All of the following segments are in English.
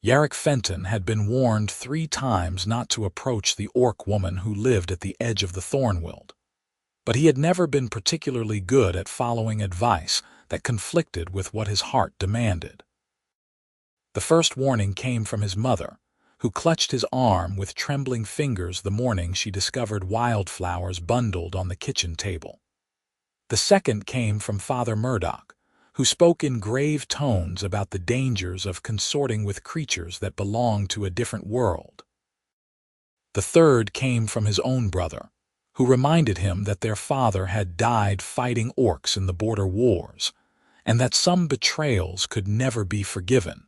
Yarrick Fenton had been warned 3 times not to approach the orc woman who lived at the edge of the Thornwild, but he had never been particularly good at following advice that conflicted with what his heart demanded. The first warning came from his mother, who clutched his arm with trembling fingers the morning she discovered wildflowers bundled on the kitchen table. The second came from Father Murdoch, who spoke in grave tones about the dangers of consorting with creatures that belonged to a different world. The third came from his own brother, who reminded him that their father had died fighting orcs in the border wars, and that some betrayals could never be forgiven.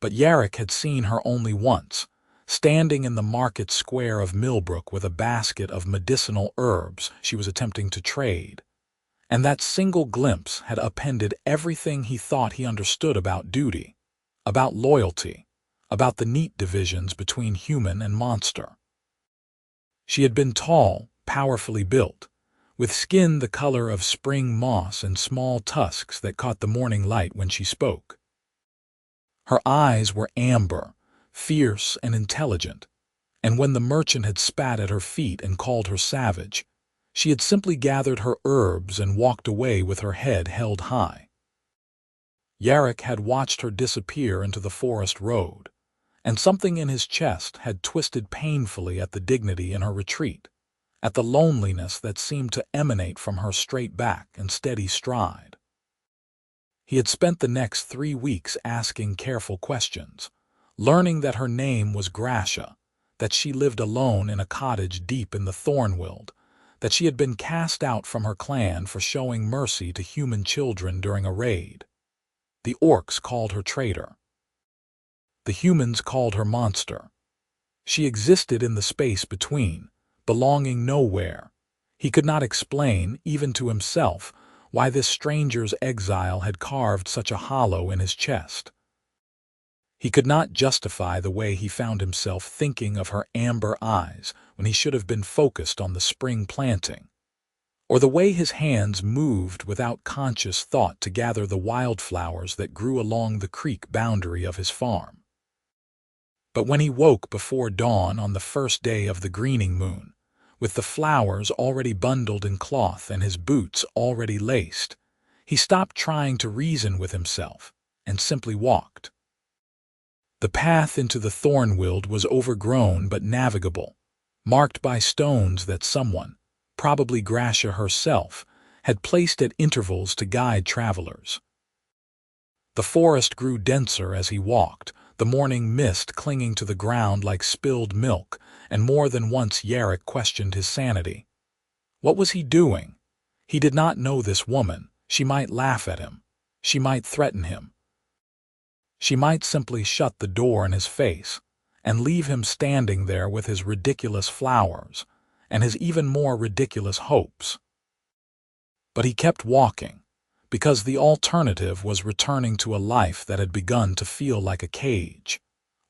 But Yarrick had seen her only once, standing in the market square of Millbrook with a basket of medicinal herbs she was attempting to trade, and that single glimpse had upended everything he thought he understood about duty, about loyalty, about the neat divisions between human and monster. She had been tall, powerfully built, with skin the color of spring moss and small tusks that caught the morning light when she spoke. Her eyes were amber, fierce and intelligent, and when the merchant had spat at her feet and called her savage, she had simply gathered her herbs and walked away with her head held high. Yarrick had watched her disappear into the forest road, and something in his chest had twisted painfully at the dignity in her retreat, at the loneliness that seemed to emanate from her straight back and steady stride. He had spent the next 3 weeks asking careful questions, learning that her name was Grasha, that she lived alone in a cottage deep in the Thornwild, that she had been cast out from her clan for showing mercy to human children during a raid. The orcs called her traitor. The humans called her monster. She existed in the space between, belonging nowhere. He could not explain, even to himself, why this stranger's exile had carved such a hollow in his chest. He could not justify the way he found himself thinking of her amber eyes when he should have been focused on the spring planting, or the way his hands moved without conscious thought to gather the wildflowers that grew along the creek boundary of his farm. But when he woke before dawn on the first day of the greening moon, with the flowers already bundled in cloth and his boots already laced, he stopped trying to reason with himself and simply walked. The path into the Thornwild was overgrown but navigable, marked by stones that someone, probably Grasha herself, had placed at intervals to guide travelers. The forest grew denser as he walked, the morning mist clinging to the ground like spilled milk, and more than once Yarrick questioned his sanity. What was he doing? He did not know this woman. She might laugh at him. She might threaten him. She might simply shut the door in his face and leave him standing there with his ridiculous flowers and his even more ridiculous hopes. But he kept walking, because the alternative was returning to a life that had begun to feel like a cage,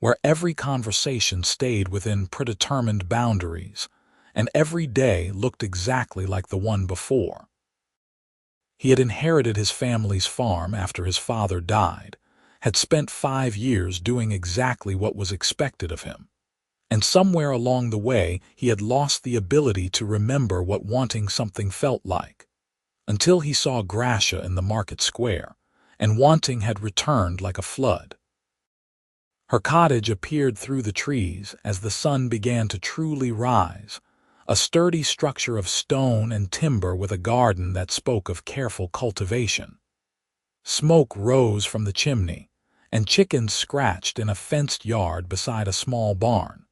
where every conversation stayed within predetermined boundaries, and every day looked exactly like the one before. He had inherited his family's farm after his father died, had spent 5 years doing exactly what was expected of him, and somewhere along the way he had lost the ability to remember what wanting something felt like, until he saw Grasha in the market square, and wanting had returned like a flood. Her cottage appeared through the trees as the sun began to truly rise, a sturdy structure of stone and timber with a garden that spoke of careful cultivation. Smoke rose from the chimney, and chickens scratched in a fenced yard beside a small barn.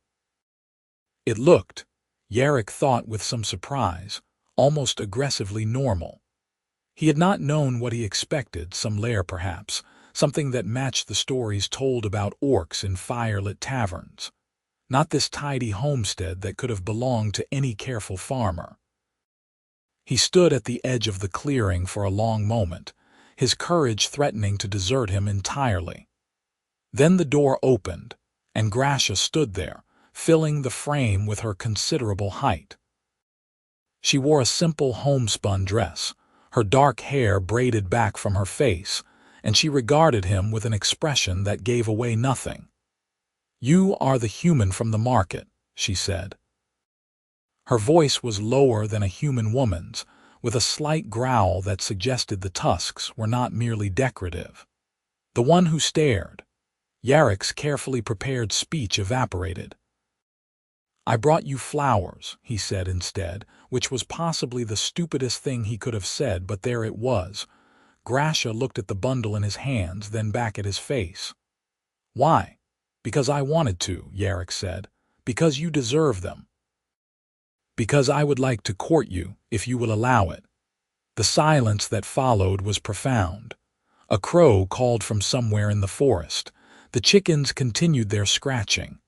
It looked, Yarrick thought with some surprise, almost aggressively normal. He had not known what he expected, some lair perhaps, something that matched the stories told about orcs in firelit taverns. Not this tidy homestead that could have belonged to any careful farmer. He stood at the edge of the clearing for a long moment, his courage threatening to desert him entirely. Then the door opened, and Grasha stood there, filling the frame with her considerable height. She wore a simple homespun dress, her dark hair braided back from her face, and she regarded him with an expression that gave away nothing. "You are the human from the market," she said. Her voice was lower than a human woman's, with a slight growl that suggested the tusks were not merely decorative. The one who stared. Yarrick's carefully prepared speech evaporated. "I brought you flowers," he said instead, which was possibly the stupidest thing he could have said, but there it was. Grasha looked at the bundle in his hands, then back at his face. "Why?" "Because I wanted to," Yarrick said. "Because you deserve them. Because I would like to court you, if you will allow it." The silence that followed was profound. A crow called from somewhere in the forest. The chickens continued their scratching.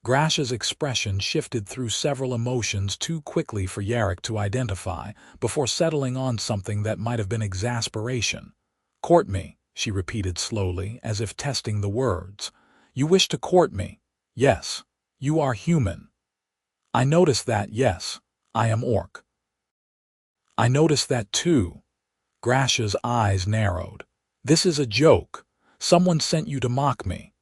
Grasha's expression shifted through several emotions too quickly for Yarrick to identify, before settling on something that might have been exasperation. "Court me," she repeated slowly, as if testing the words. "You wish to court me? Yes. You are human." "I noticed that, yes. I am orc." "I noticed that too." Grasha's eyes narrowed. "This is a joke. Someone sent you to mock me."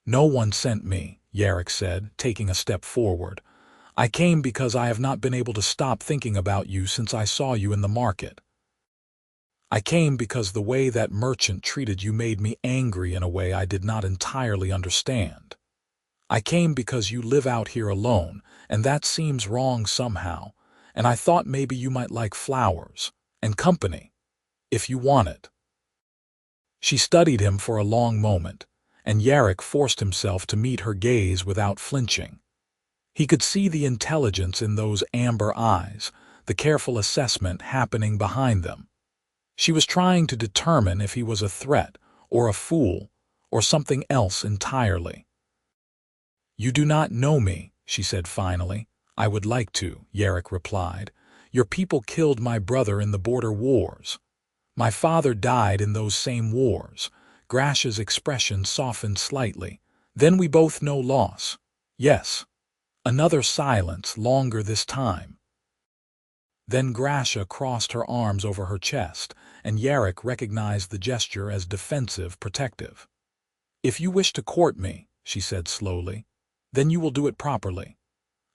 "No one sent me," Yarrick said, taking a step forward. "I came because I have not been able to stop thinking about you since I saw you in the market. I came because the way that merchant treated you made me angry in a way I did not entirely understand. I came because you live out here alone, and that seems wrong somehow, and I thought maybe you might like flowers and company, if you want it." She studied him for a long moment, and Yarrick forced himself to meet her gaze without flinching. He could see the intelligence in those amber eyes, the careful assessment happening behind them. She was trying to determine if he was a threat, or a fool, or something else entirely. "You do not know me," she said finally. "I would like to," Yarrick replied. "Your people killed my brother in the border wars. My father died in those same wars." Grasha's expression softened slightly. "Then we both know loss." "Yes." Another silence, longer this time. Then Grasha crossed her arms over her chest, and Yarrick recognized the gesture as defensive, protective. "If you wish to court me," she said slowly, "then you will do it properly.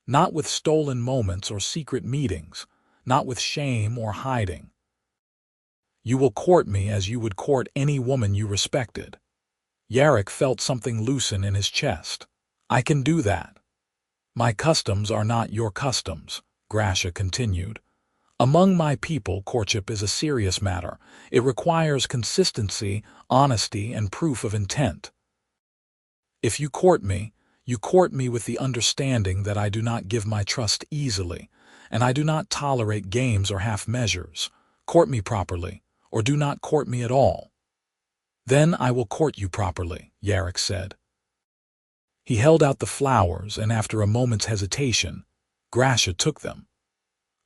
Not with stolen moments or secret meetings, not with shame or hiding. You will court me as you would court any woman you respected." Yarrick felt something loosen in his chest. "I can do that." "My customs are not your customs," Grasha continued. "Among my people, courtship is a serious matter. It requires consistency, honesty, and proof of intent. If you court me with the understanding that I do not give my trust easily, and I do not tolerate games or half measures. Court me properly, or do not court me at all." "Then I will court you properly," Yarrick said. He held out the flowers, and after a moment's hesitation, Grasha took them.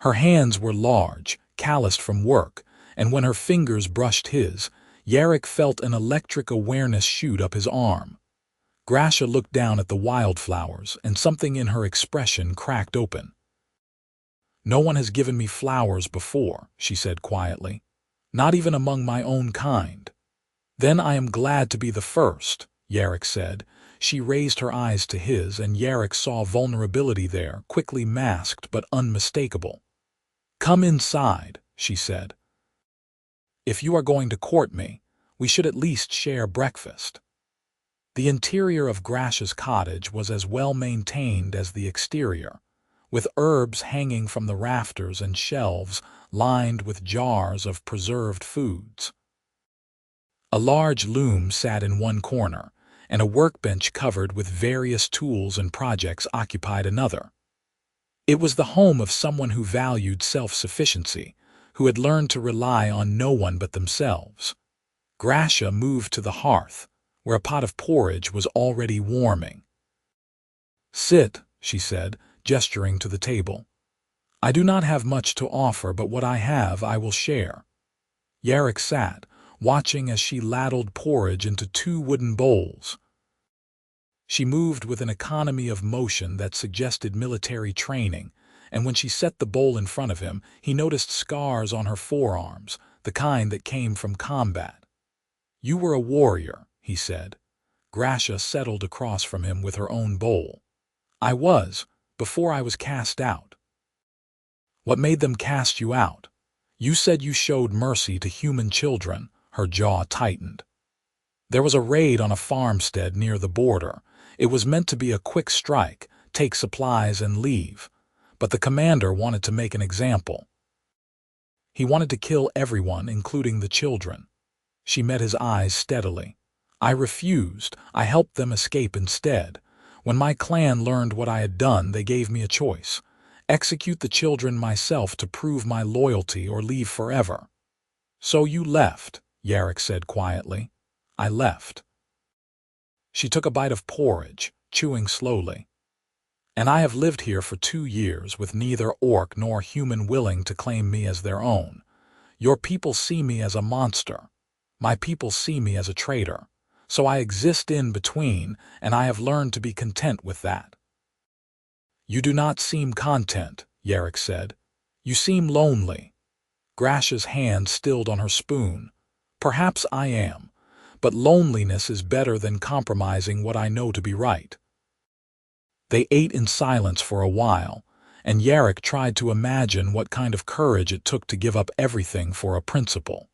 Her hands were large, calloused from work, and when her fingers brushed his, Yarrick felt an electric awareness shoot up his arm. Grasha looked down at the wildflowers, and something in her expression cracked open. "No one has given me flowers before," she said quietly. "Not even among my own kind." "Then I am glad to be the first," Yarrick said. She raised her eyes to his, and Yarrick saw vulnerability there, quickly masked but unmistakable. "Come inside," she said. "If you are going to court me, we should at least share breakfast." The interior of Grasha's cottage was as well maintained as the exterior, with herbs hanging from the rafters and shelves lined with jars of preserved foods. A large loom sat in one corner, and a workbench covered with various tools and projects occupied another. It was the home of someone who valued self-sufficiency, who had learned to rely on no one but themselves. Grasha moved to the hearth, where a pot of porridge was already warming. "Sit," she said, gesturing to the table. "I do not have much to offer, but what I have I will share." Yarrick sat, watching as she ladled porridge into 2 wooden bowls. She moved with an economy of motion that suggested military training, and when she set the bowl in front of him, he noticed scars on her forearms, the kind that came from combat. You were a warrior, he said. Grasha settled across from him with her own bowl. I was, before I was cast out. What made them cast you out? You said you showed mercy to human children. Her jaw tightened. There was a raid on a farmstead near the border. It was meant to be a quick strike, take supplies and leave. But the commander wanted to make an example. He wanted to kill everyone, including the children. She met his eyes steadily. I refused. I helped them escape instead. When my clan learned what I had done, they gave me a choice. Execute the children myself to prove my loyalty or leave forever. So you left, Yarrick said quietly. I left. She took a bite of porridge, chewing slowly. And I have lived here for 2 years with neither orc nor human willing to claim me as their own. Your people see me as a monster. My people see me as a traitor. So I exist in between, and I have learned to be content with that. You do not seem content, Yarrick said. You seem lonely. Grasha's hand stilled on her spoon. Perhaps I am. But loneliness is better than compromising what I know to be right. They ate in silence for a while, and Yarrick tried to imagine what kind of courage it took to give up everything for a principle.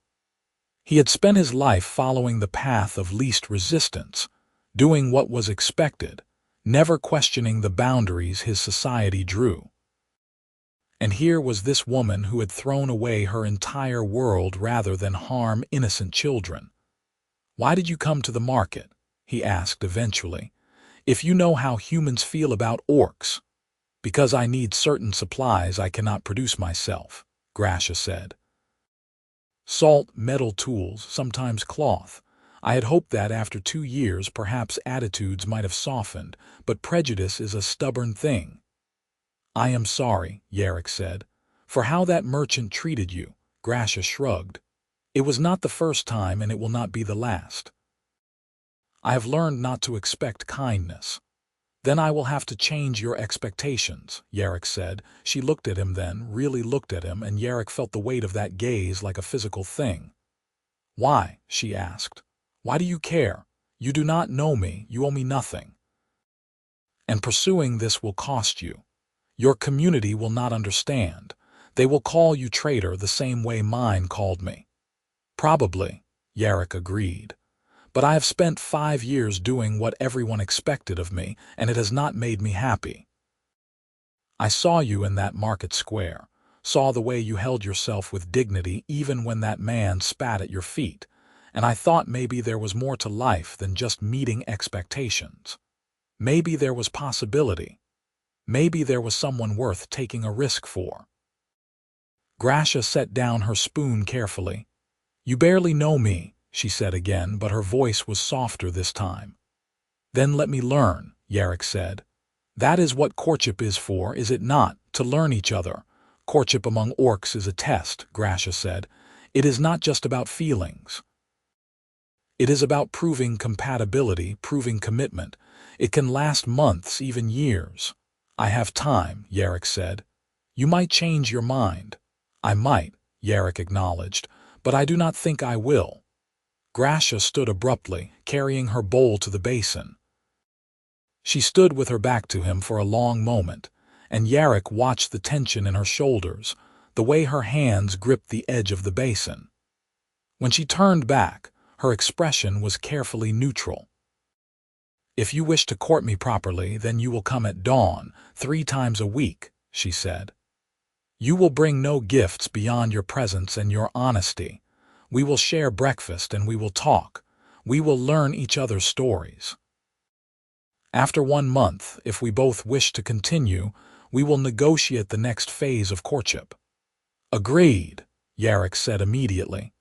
He had spent his life following the path of least resistance, doing what was expected, never questioning the boundaries his society drew. And here was this woman who had thrown away her entire world rather than harm innocent children. Why did you come to the market? He asked eventually. If you know how humans feel about orcs. Because I need certain supplies I cannot produce myself, Grasha said. Salt, metal tools, sometimes cloth. I had hoped that after 2 years perhaps attitudes might have softened, but prejudice is a stubborn thing. I am sorry, Yarrick said, for how that merchant treated you. Grasha shrugged. It was not the first time and it will not be the last. I have learned not to expect kindness. Then I will have to change your expectations, Yarrick said. She looked at him then, really looked at him, and Yarrick felt the weight of that gaze like a physical thing. Why? She asked. Why do you care? You do not know me, you owe me nothing. And pursuing this will cost you. Your community will not understand. They will call you traitor the same way mine called me. Probably, Yarrick agreed. But I have spent 5 years doing what everyone expected of me, and it has not made me happy. I saw you in that market square, saw the way you held yourself with dignity even when that man spat at your feet, and I thought maybe there was more to life than just meeting expectations. Maybe there was possibility. Maybe there was someone worth taking a risk for. Grasha set down her spoon carefully. You barely know me, she said again, but her voice was softer this time. Then let me learn, Yarrick said. That is what courtship is for, is it not? To learn each other. Courtship among orcs is a test, Grasha said. It is not just about feelings. It is about proving compatibility, proving commitment. It can last months, even years. I have time, Yarrick said. You might change your mind. I might, Yarrick acknowledged, but I do not think I will. Grasha stood abruptly, carrying her bowl to the basin. She stood with her back to him for a long moment, and Yarrick watched the tension in her shoulders, the way her hands gripped the edge of the basin. When she turned back, her expression was carefully neutral. If you wish to court me properly, then you will come at dawn, 3 times a week, she said. You will bring no gifts beyond your presence and your honesty. We will share breakfast and we will talk. We will learn each other's stories. After 1 month, if we both wish to continue, we will negotiate the next phase of courtship. Agreed, Yarrick said immediately.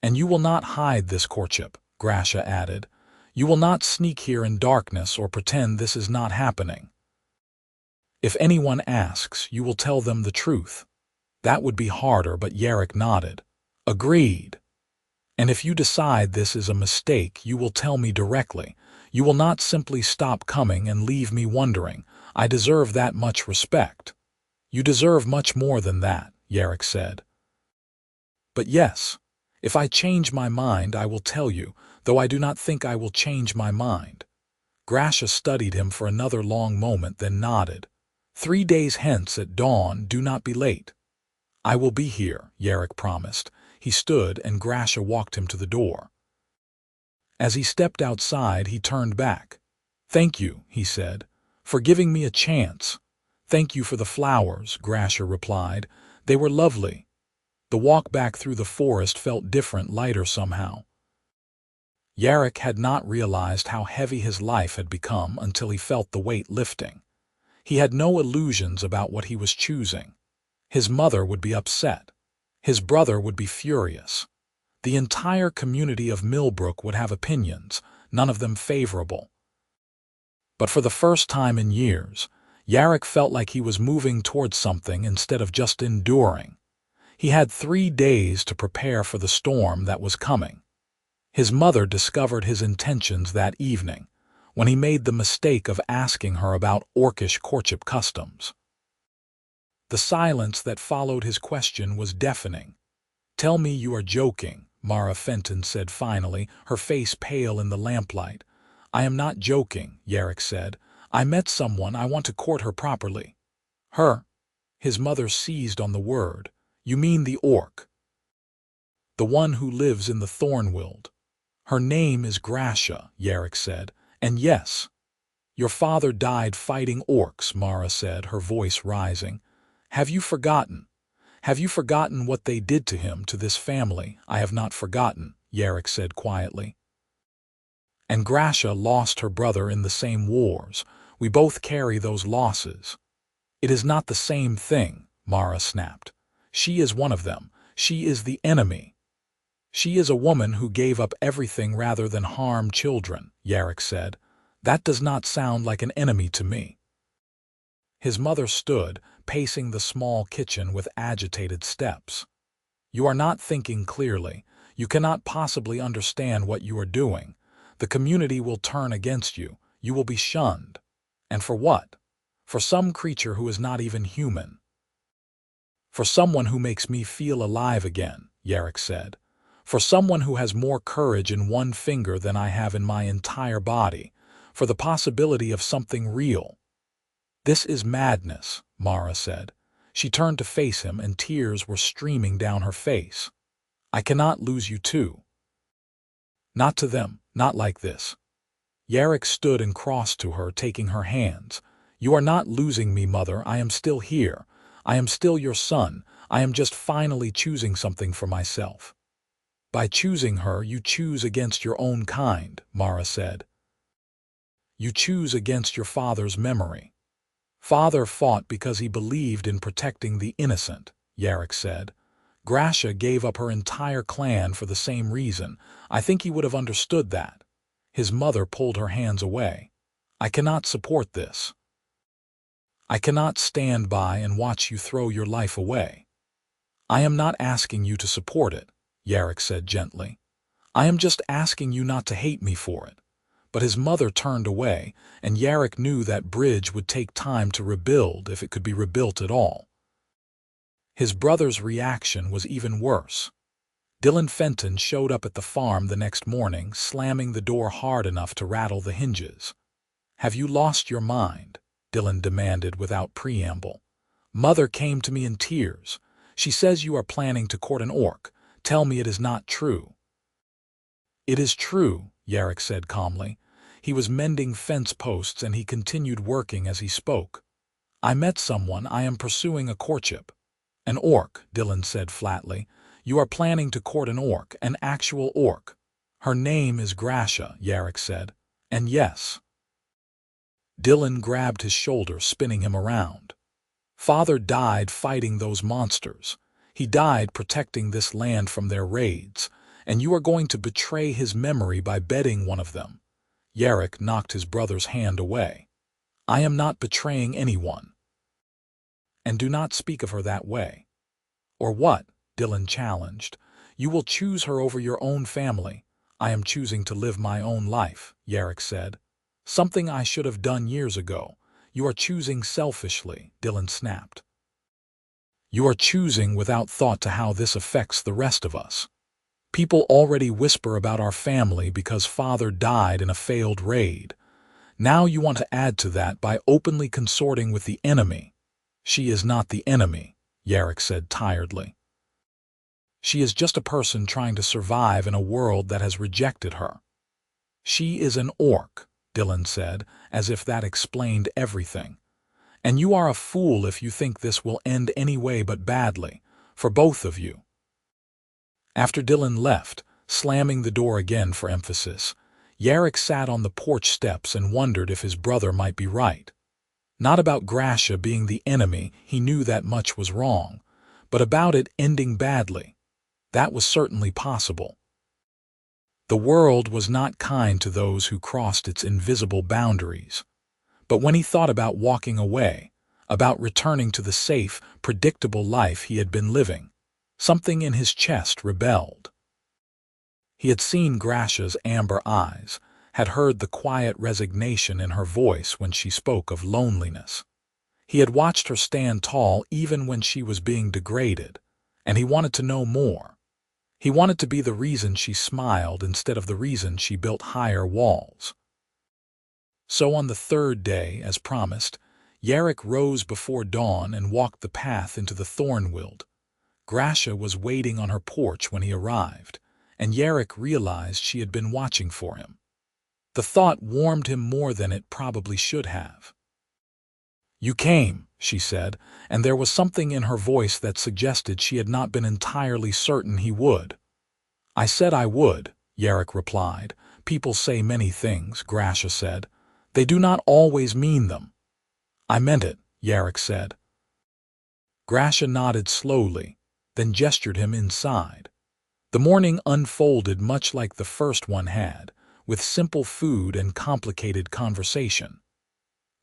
And you will not hide this courtship, Grasha added. You will not sneak here in darkness or pretend this is not happening. If anyone asks, you will tell them the truth. That would be harder, but Yarrick nodded. Agreed. And if you decide this is a mistake, you will tell me directly. You will not simply stop coming and leave me wondering. I deserve that much respect. You deserve much more than that, Yarrick said. But yes, If I change my mind, I will tell you, though I do not think I will change my mind. Grasha studied him for another long moment, then nodded. 3 days hence at dawn, do not be late. I will be here, Yarrick promised. He stood, and Grasha walked him to the door. As he stepped outside, he turned back. Thank you, he said, for giving me a chance. Thank you for the flowers, Grasha replied. They were lovely. The walk back through the forest felt different, lighter somehow. Yarrick had not realized how heavy his life had become until he felt the weight lifting. He had no illusions about what he was choosing. His mother would be upset. His brother would be furious. The entire community of Millbrook would have opinions, none of them favorable. But for the first time in years, Yarrick felt like he was moving towards something instead of just enduring. He had 3 days to prepare for the storm that was coming. His mother discovered his intentions that evening, when he made the mistake of asking her about orcish courtship customs. The silence that followed his question was deafening. Tell me you are joking, Mara Fenton said finally, her face pale in the lamplight. I am not joking, Yarrick said. I met someone. I want to court her properly. Her? His mother seized on the word. You mean the orc? The one who lives in the Thornwild. Her name is Grasha, Yarrick said. And yes, your father died fighting orcs, Mara said, her voice rising. Have you forgotten? Have you forgotten what they did to him, to this family? I have not forgotten, Yarrick said quietly. And Grasha lost her brother in the same wars. We both carry those losses. It is not the same thing, Mara snapped. She is one of them. She is the enemy. She is a woman who gave up everything rather than harm children, Yarrick said. That does not sound like an enemy to me. His mother stood, pacing the small kitchen with agitated steps. You are not thinking clearly. You cannot possibly understand what you are doing. The community will turn against you. You will be shunned. And for what? For some creature who is not even human. For someone who makes me feel alive again, Yarrick said. For someone who has more courage in one finger than I have in my entire body. For the possibility of something real. This is madness, Mara said. She turned to face him, and tears were streaming down her face. I cannot lose you too. Not to them, not like this. Yarrick stood and crossed to her, taking her hands. You are not losing me, mother. I am still here. I am still your son. I am just finally choosing something for myself. By choosing her, you choose against your own kind, Mara said. You choose against your father's memory. Father fought because he believed in protecting the innocent, Yarrick said. Grasha gave up her entire clan for the same reason. I think he would have understood that. His mother pulled her hands away. I cannot support this. I cannot stand by and watch you throw your life away. I am not asking you to support it, Yarrick said gently. I am just asking you not to hate me for it. But his mother turned away, and Yarrick knew that bridge would take time to rebuild if it could be rebuilt at all. His brother's reaction was even worse. Dylan Fenton showed up at the farm the next morning, slamming the door hard enough to rattle the hinges. Have you lost your mind? Dylan demanded without preamble. Mother came to me in tears. She says you are planning to court an orc. Tell me it is not true. It is true, Yarrick said calmly. He was mending fence posts, and he continued working as he spoke. I met someone. I am pursuing a courtship. An orc, Dylan said flatly. You are planning to court an orc, an actual orc. Her name is Grasha, Yarrick said. And yes. Dylan grabbed his shoulder, spinning him around. Father died fighting those monsters. He died protecting this land from their raids, and you are going to betray his memory by bedding one of them. Yarrick knocked his brother's hand away. I am not betraying anyone. And do not speak of her that way. Or what? Dylan challenged. You will choose her over your own family. I am choosing to live my own life, Yarrick said. Something I should have done years ago. You are choosing selfishly, Dylan snapped. You are choosing without thought to how this affects the rest of us. People already whisper about our family because father died in a failed raid. Now you want to add to that by openly consorting with the enemy. She is not the enemy, Yarrick said tiredly. She is just a person trying to survive in a world that has rejected her. She is an orc, Dylan said, as if that explained everything. And you are a fool if you think this will end any way but badly, for both of you. After Dylan left, slamming the door again for emphasis, Yarrick sat on the porch steps and wondered if his brother might be right. Not about Grasha being the enemy, he knew that much was wrong, but about it ending badly. That was certainly possible. The world was not kind to those who crossed its invisible boundaries. But when he thought about walking away, about returning to the safe, predictable life he had been living, something in his chest rebelled. He had seen Grasha's amber eyes, had heard the quiet resignation in her voice when she spoke of loneliness. He had watched her stand tall even when she was being degraded, and he wanted to know more. He wanted to be the reason she smiled instead of the reason she built higher walls. So on the third day, as promised, Yarrick rose before dawn and walked the path into the Thornwild. Grasha was waiting on her porch when he arrived, and Yarrick realized she had been watching for him. The thought warmed him more than it probably should have. "You came," she said, and there was something in her voice that suggested she had not been entirely certain he would. "I said I would," Yarrick replied. "People say many things," Grasha said. "They do not always mean them." "I meant it," Yarrick said. Grasha nodded slowly, then gestured him inside. The morning unfolded much like the first one had, with simple food and complicated conversation.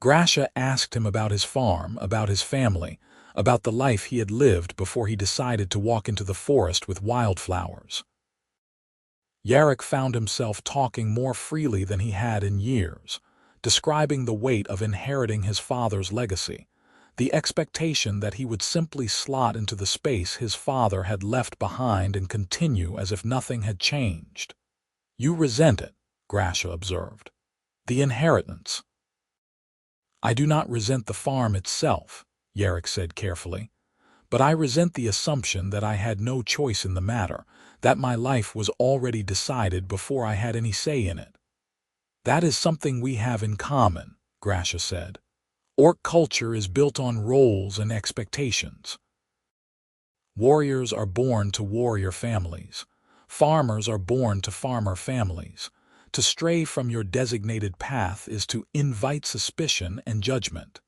Grasha asked him about his farm, about his family, about the life he had lived before he decided to walk into the forest with Wildflowers. Yarrick found himself talking more freely than he had in years, describing the weight of inheriting his father's legacy, the expectation that he would simply slot into the space his father had left behind and continue as if nothing had changed. "You resent it," Grasha observed. "The inheritance." "I do not resent the farm itself," Yarrick said carefully, "but I resent the assumption that I had no choice in the matter, that my life was already decided before I had any say in it." "That is something we have in common," Grasha said. "Orc culture is built on roles and expectations. Warriors are born to warrior families. Farmers are born to farmer families. To stray from your designated path is to invite suspicion and judgment."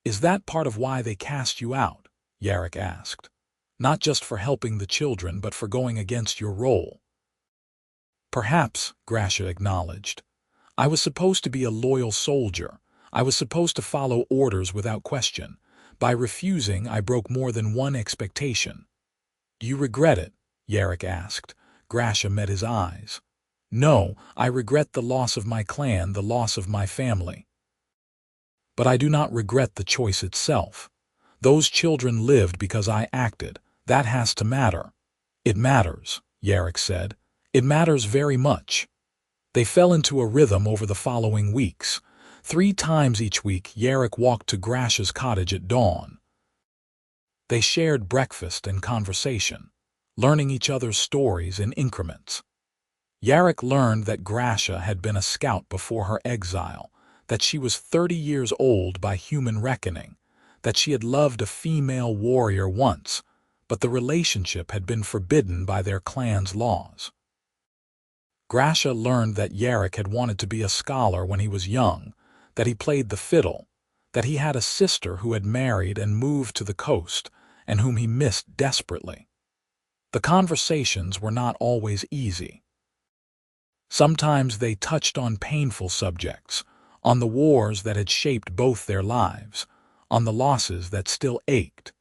"Is that part of why they cast you out?" Yarrick asked. "Not just for helping the children, but for going against your role?" "Perhaps," Grasha acknowledged. "I was supposed to be a loyal soldier. I was supposed to follow orders without question. By refusing, I broke more than one expectation." "Do you regret it?" Yarrick asked. Grasha met his eyes. "No, I regret the loss of my clan, the loss of my family. But I do not regret the choice itself. Those children lived because I acted. That has to matter." "It matters," Yarrick said. "It matters very much." They fell into a rhythm over the following weeks. 3 times each week, Yarrick walked to Grasha's cottage at dawn. They shared breakfast and conversation, learning each other's stories in increments. Yarrick learned that Grasha had been a scout before her exile, that she was 30 years old by human reckoning, that she had loved a female warrior once, but the relationship had been forbidden by their clan's laws. Grasha learned that Yarrick had wanted to be a scholar when he was young, that he played the fiddle, that he had a sister who had married and moved to the coast, and whom he missed desperately. The conversations were not always easy. Sometimes they touched on painful subjects, on the wars that had shaped both their lives, on the losses that still ached.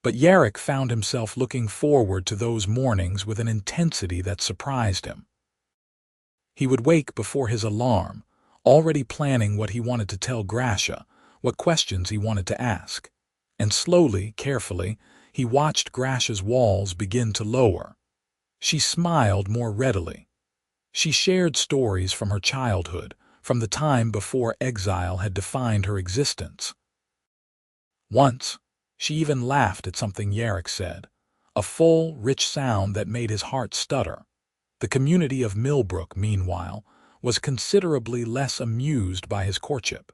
But Yarrick found himself looking forward to those mornings with an intensity that surprised him. He would wake before his alarm, already planning what he wanted to tell Grasha, what questions he wanted to ask. And slowly, carefully, he watched Grasha's walls begin to lower. She smiled more readily. She shared stories from her childhood, from the time before exile had defined her existence. Once, she even laughed at something Yarrick said, a full, rich sound that made his heart stutter. The community of Millbrook, meanwhile, was considerably less amused by his courtship.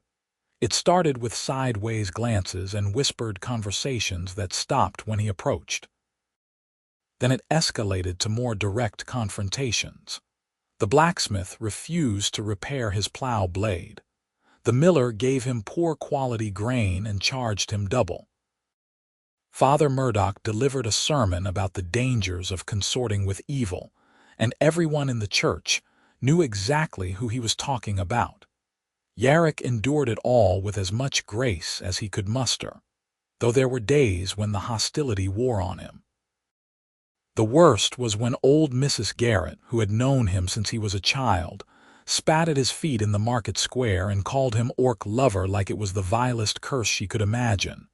It started with sideways glances and whispered conversations that stopped when he approached. Then it escalated to more direct confrontations. The blacksmith refused to repair his plow blade. The miller gave him poor quality grain and charged him double. Father Murdoch delivered a sermon about the dangers of consorting with evil, and everyone in the church knew exactly who he was talking about. Yarrick endured it all with as much grace as he could muster, though there were days when the hostility wore on him. The worst was when old Mrs. Garrett, who had known him since he was a child, spat at his feet in the market square and called him orc lover like it was the vilest curse she could imagine.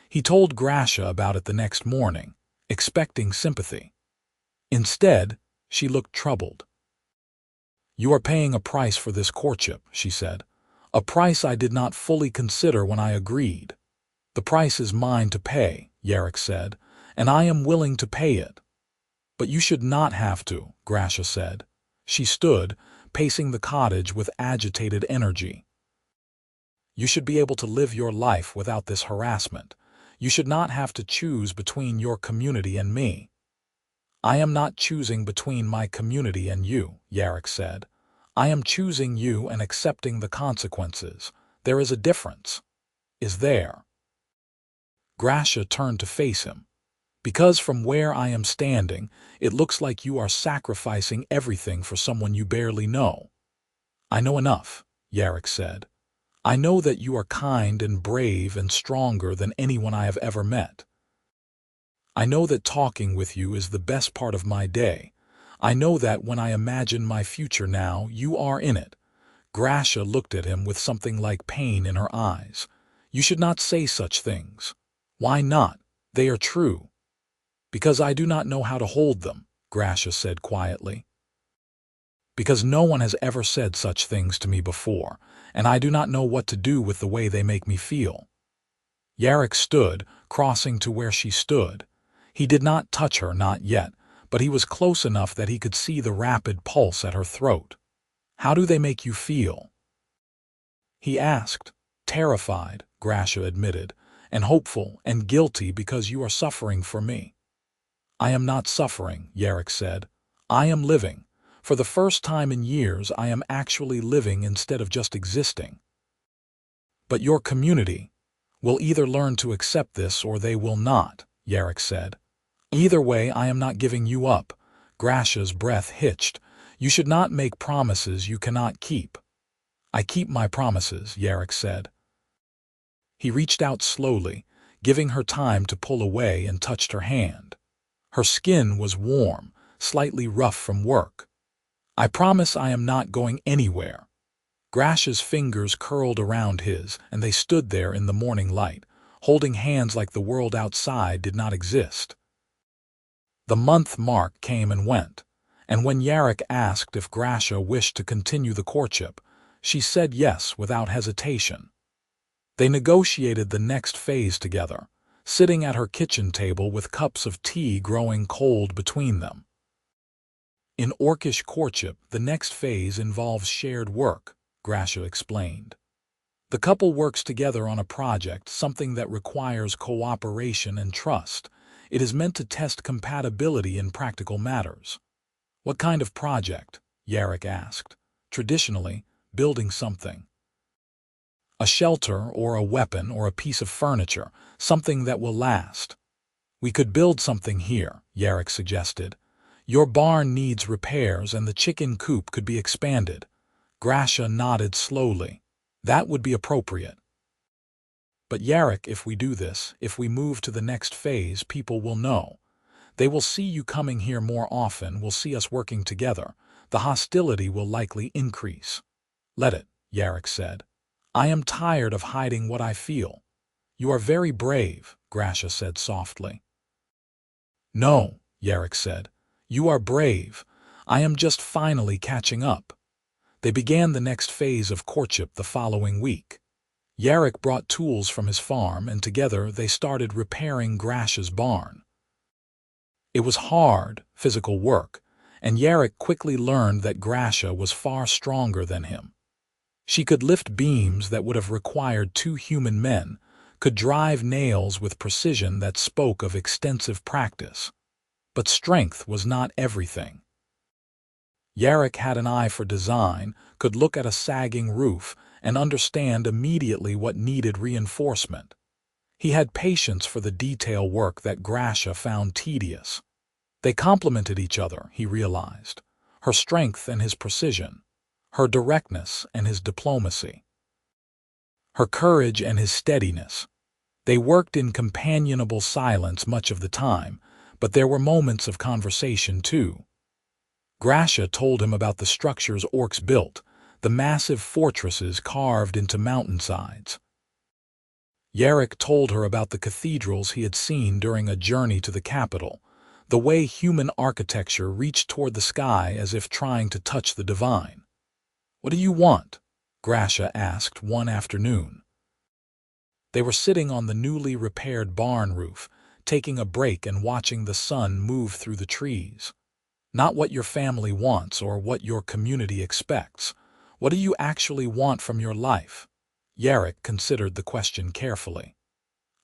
He told Grasha about it the next morning, expecting sympathy. Instead, she looked troubled. "You are paying a price for this courtship," she said. "A price I did not fully consider when I agreed." "The price is mine to pay," Yarrick said, "and I am willing to pay it." "But you should not have to," Grasha said. She stood, pacing the cottage with agitated energy. "You should be able to live your life without this harassment. You should not have to choose between your community and me." "I am not choosing between my community and you," Yarrick said. "I am choosing you and accepting the consequences. There is a difference." "Is there?" Grasha turned to face him. "Because from where I am standing, it looks like you are sacrificing everything for someone you barely know." "I know enough," Yarrick said. "I know that you are kind and brave and stronger than anyone I have ever met. I know that talking with you is the best part of my day. I know that when I imagine my future now, you are in it." Grasha looked at him with something like pain in her eyes. "You should not say such things." "Why not? They are true." "Because I do not know how to hold them," Grasha said quietly. "Because no one has ever said such things to me before, and I do not know what to do with the way they make me feel." Yarrick stood, crossing to where she stood. He did not touch her, not yet, but he was close enough that he could see the rapid pulse at her throat. "How do they make you feel?" he asked. "Terrified," Grasha admitted, "and hopeful and guilty because you are suffering for me." "I am not suffering," Yarrick said. "I am living. For the first time in years, I am actually living instead of just existing." "But your community will either learn to accept this or they will not," Yarrick said. "Either way, I am not giving you up." Grasha's breath hitched. "You should not make promises you cannot keep." "I keep my promises," Yarrick said. He reached out slowly, giving her time to pull away, and touched her hand. Her skin was warm, slightly rough from work. "I promise I am not going anywhere." Grasha's fingers curled around his, and they stood there in the morning light, holding hands like the world outside did not exist. The month mark came and went, and when Yarrick asked if Grasha wished to continue the courtship, she said yes without hesitation. They negotiated the next phase together, sitting at her kitchen table with cups of tea growing cold between them. In orcish courtship, the next phase involves shared work, Grasha explained. The couple works together on a project, something that requires cooperation and trust. It is meant to test compatibility in practical matters. "What kind of project?" Yarrick asked. "Traditionally, building something. A shelter or a weapon or a piece of furniture, something that will last." "We could build something here," Yarrick suggested. "Your barn needs repairs and the chicken coop could be expanded." Grasha nodded slowly. "That would be appropriate." "But Yarrick, if we do this, if we move to the next phase, people will know. They will see you coming here more often, will see us working together. The hostility will likely increase." "Let it," Yarrick said. "I am tired of hiding what I feel." "You are very brave," Grasha said softly. "No," Yarrick said. You are brave. I am just finally catching up. They began the next phase of courtship the following week. Yarrick brought tools from his farm, and together they started repairing Grasha's barn. It was hard, physical work, and Yarrick quickly learned that Grasha was far stronger than him. She could lift beams that would have required 2 human men, could drive nails with precision that spoke of extensive practice. But strength was not everything. Yarrick had an eye for design, could look at a sagging roof, and understand immediately what needed reinforcement. He had patience for the detail work that Grasha found tedious. They complemented each other, he realized, her strength and his precision, her directness and his diplomacy, her courage and his steadiness. They worked in companionable silence much of the time, but there were moments of conversation too. Grasha told him about the structures orcs built, the massive fortresses carved into mountainsides. Yarrick told her about the cathedrals he had seen during a journey to the capital, the way human architecture reached toward the sky as if trying to touch the divine. "What do you want?" Grasha asked one afternoon. They were sitting on the newly repaired barn roof, taking a break and watching the sun move through the trees. "Not what your family wants or what your community expects. What do you actually want from your life?" Yarrick considered the question carefully.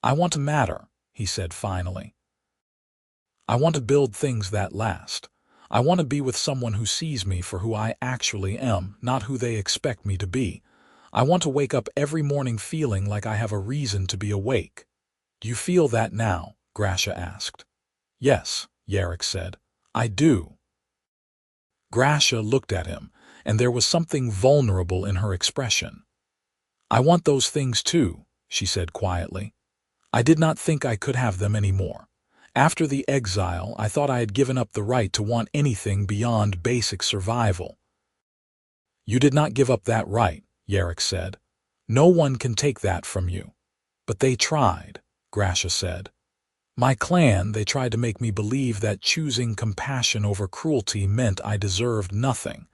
"I want to matter," he said finally. "I want to build things that last. I want to be with someone who sees me for who I actually am, not who they expect me to be. I want to wake up every morning feeling like I have a reason to be awake." "Do you feel that now?" Grasha asked. "Yes," Yarrick said. "I do." Grasha looked at him, and there was something vulnerable in her expression. "I want those things too," she said quietly. "I did not think I could have them anymore. After the exile, I thought I had given up the right to want anything beyond basic survival." "You did not give up that right," Yarrick said. "No one can take that from you." "But they tried," Grasha said. "My clan, they tried to make me believe that choosing compassion over cruelty meant I deserved nothing,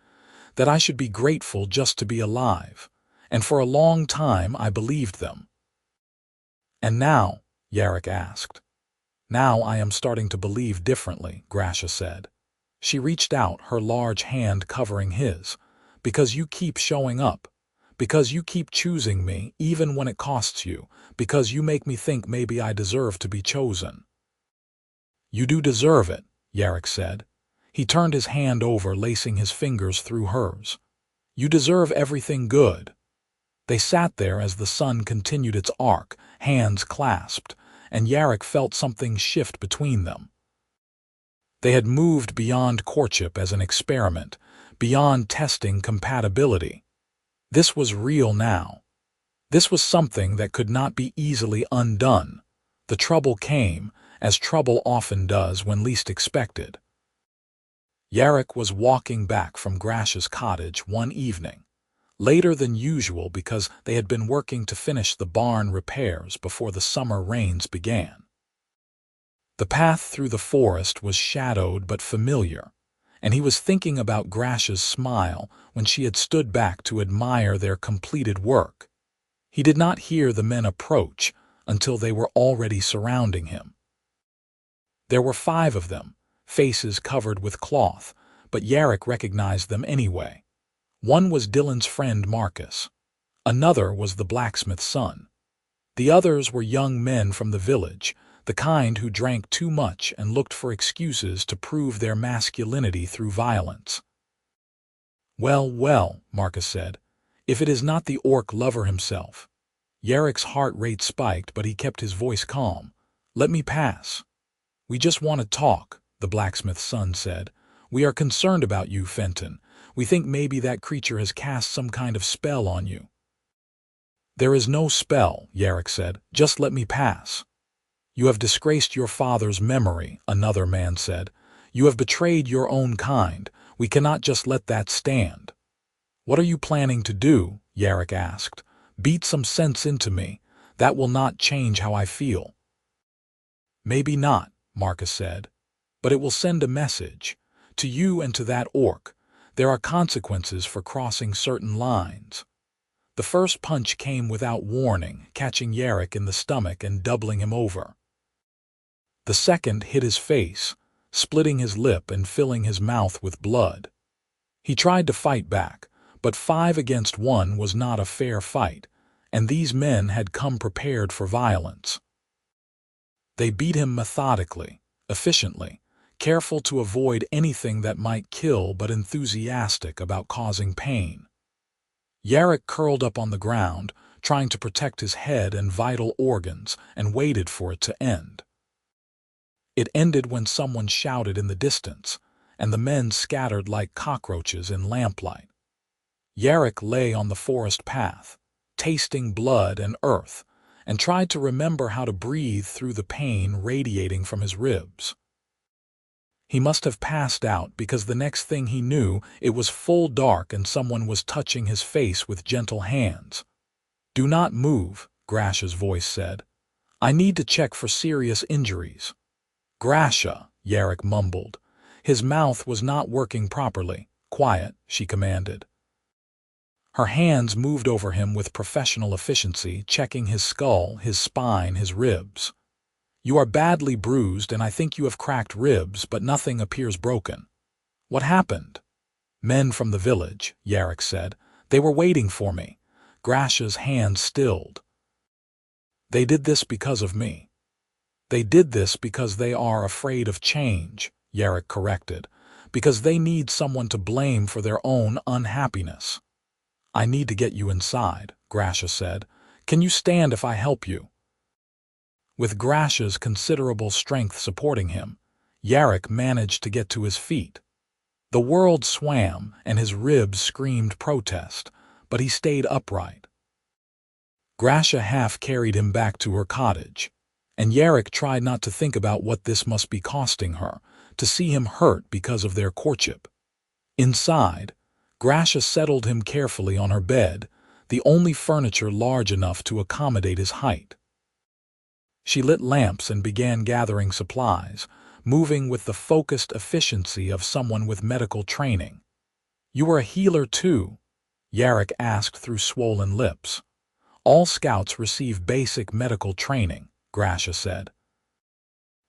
that I should be grateful just to be alive. And for a long time I believed them." "And now?" Yarrick asked. "Now I am starting to believe differently," Grasha said. She reached out, her large hand covering his. "Because you keep showing up. Because you keep choosing me, even when it costs you. Because you make me think maybe I deserve to be chosen." "You do deserve it," Yarrick said. He turned his hand over, lacing his fingers through hers. "You deserve everything good." They sat there as the sun continued its arc, hands clasped, and Yarrick felt something shift between them. They had moved beyond courtship as an experiment, beyond testing compatibility. This was real now. This was something that could not be easily undone. The trouble came, as trouble often does when least expected. Yarrick was walking back from Grasha's cottage one evening, later than usual because they had been working to finish the barn repairs before the summer rains began. The path through the forest was shadowed but familiar, and he was thinking about Grasha's smile when she had stood back to admire their completed work. He did not hear the men approach until they were already surrounding him. There were 5 of them, faces covered with cloth, but Yarrick recognized them anyway. One was Dylan's friend Marcus. Another was the blacksmith's son. The others were young men from the village, the kind who drank too much and looked for excuses to prove their masculinity through violence. "Well, well," Marcus said, "if it is not the orc lover himself." Yarrick's heart rate spiked, but he kept his voice calm. "Let me pass." "We just want to talk," the blacksmith's son said. "We are concerned about you, Fenton. We think maybe that creature has cast some kind of spell on you." "There is no spell," Yarrick said. "Just let me pass." "You have disgraced your father's memory," another man said. "You have betrayed your own kind. We cannot just let that stand." "What are you planning to do?" Yarrick asked. "Beat some sense into me. That will not change how I feel." "Maybe not," Marcus said. "But it will send a message. To you and to that orc, there are consequences for crossing certain lines. The first punch came without warning, catching Yarrick in the stomach and doubling him over. The second hit his face, splitting his lip and filling his mouth with blood. He tried to fight back, but 5 against 1 was not a fair fight, and these men had come prepared for violence. They beat him methodically, efficiently, careful to avoid anything that might kill but enthusiastic about causing pain. Yarrick curled up on the ground, trying to protect his head and vital organs, and waited for it to end. It ended when someone shouted in the distance, and the men scattered like cockroaches in lamplight. Yarrick lay on the forest path, tasting blood and earth, and tried to remember how to breathe through the pain radiating from his ribs. He must have passed out because the next thing he knew, it was full dark and someone was touching his face with gentle hands. "Do not move," Grasha's voice said. "I need to check for serious injuries." "Grasha," Yarrick mumbled. His mouth was not working properly. "Quiet," she commanded. Her hands moved over him with professional efficiency, checking his skull, his spine, his ribs. "You are badly bruised, and I think you have cracked ribs, but nothing appears broken." "What happened?" "Men from the village," Yarrick said. "They were waiting for me." Grasha's hands stilled. "They did this because of me." "They did this because they are afraid of change," Yarrick corrected, "because they need someone to blame for their own unhappiness." "I need to get you inside," Grasha said. "Can you stand if I help you?" With Grasha's considerable strength supporting him, Yarrick managed to get to his feet. The world swam, and his ribs screamed protest, but he stayed upright. Grasha half carried him back to her cottage, and Yarrick tried not to think about what this must be costing her, to see him hurt because of their courtship. Inside, Grasha settled him carefully on her bed, the only furniture large enough to accommodate his height. She lit lamps and began gathering supplies, moving with the focused efficiency of someone with medical training. "You are a healer too?" Yarrick asked through swollen lips. "All scouts receive basic medical training," Grasha said.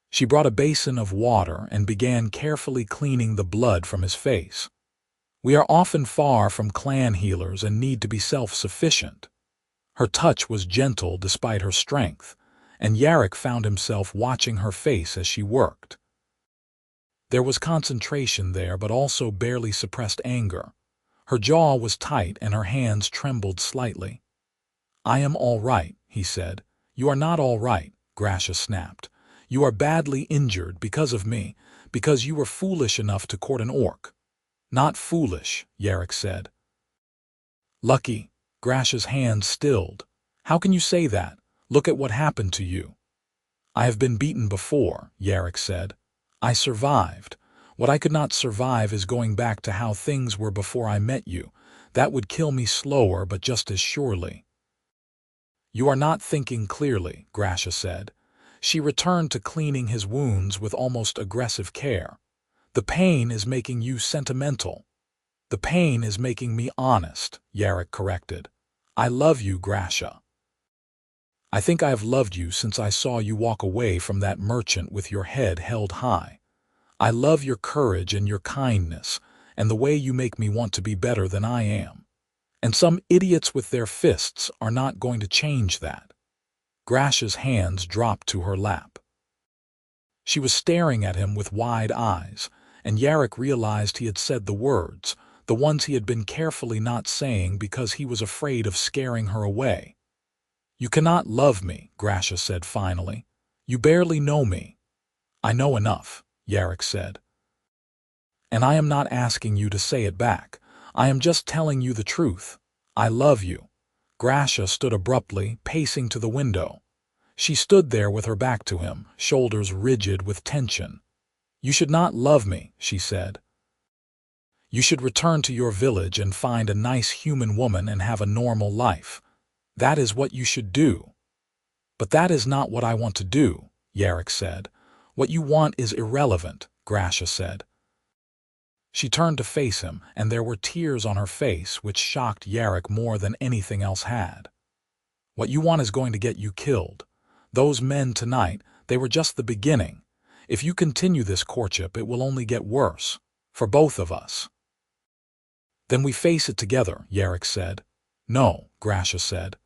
She brought a basin of water and began carefully cleaning the blood from his face. "We are often far from clan healers and need to be self-sufficient." Her touch was gentle despite her strength, and Yarrick found himself watching her face as she worked. There was concentration there, but also barely suppressed anger. Her jaw was tight and her hands trembled slightly. "I am all right," he said. "You are not all right," Grasha snapped. "You are badly injured because of me, because you were foolish enough to court an orc." "Not foolish," Yarrick said. "Lucky." Grasha's hands stilled. "How can you say that? Look at what happened to you." "I have been beaten before," Yarrick said. "I survived. What I could not survive is going back to how things were before I met you. That would kill me slower, but just as surely." "You are not thinking clearly," Grasha said. She returned to cleaning his wounds with almost aggressive care. "The pain is making you sentimental." "The pain is making me honest," Yarrick corrected. "I love you, Grasha. I think I have loved you since I saw you walk away from that merchant with your head held high. I love your courage and your kindness, and the way you make me want to be better than I am. And some idiots with their fists are not going to change that." Grasha's hands dropped to her lap. She was staring at him with wide eyes, and Yarrick realized he had said the words, the ones he had been carefully not saying because he was afraid of scaring her away. "You cannot love me," Grasha said finally. "You barely know me." "I know enough," Yarrick said. "And I am not asking you to say it back. I am just telling you the truth. I love you." Grasha stood abruptly, pacing to the window. She stood there with her back to him, shoulders rigid with tension. "You should not love me," she said. "You should return to your village and find a nice human woman and have a normal life. That is what you should do." "But that is not what I want to do," Yarrick said. "What you want is irrelevant," Grasha said. She turned to face him, and there were tears on her face which shocked Yarrick more than anything else had. "What you want is going to get you killed. Those men tonight, they were just the beginning. If you continue this courtship, it will only get worse. For both of us." "Then we face it together," Yarrick said. "No," Grasha said.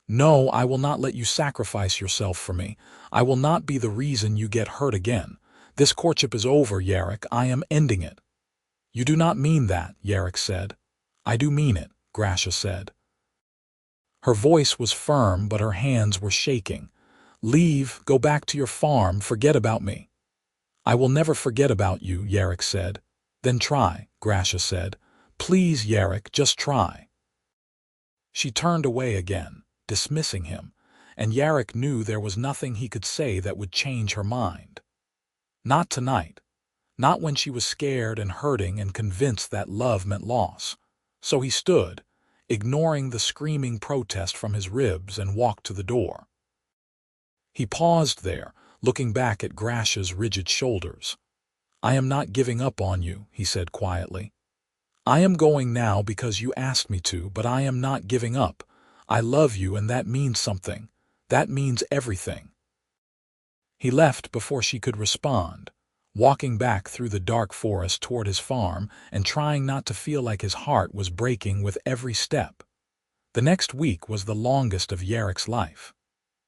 "No, I will not let you sacrifice yourself for me. I will not be the reason you get hurt again. This courtship is over, Yarrick. I am ending it." "You do not mean that," Yarrick said. "I do mean it," Grasha said. Her voice was firm, but her hands were shaking. "Leave, go back to your farm, forget about me." "I will never forget about you," Yarrick said. "Then try," Grasha said. "Please, Yarrick, just try." She turned away again, dismissing him, and Yarrick knew there was nothing he could say that would change her mind. Not tonight. Not when she was scared and hurting and convinced that love meant loss. So he stood, ignoring the screaming protest from his ribs, and walked to the door. He paused there, looking back at Grasha's rigid shoulders. "I am not giving up on you," he said quietly. "I am going now because you asked me to, but I am not giving up. I love you, and that means something. That means everything." He left before she could respond, walking back through the dark forest toward his farm and trying not to feel like his heart was breaking with every step. The next week was the longest of Yarrick's life.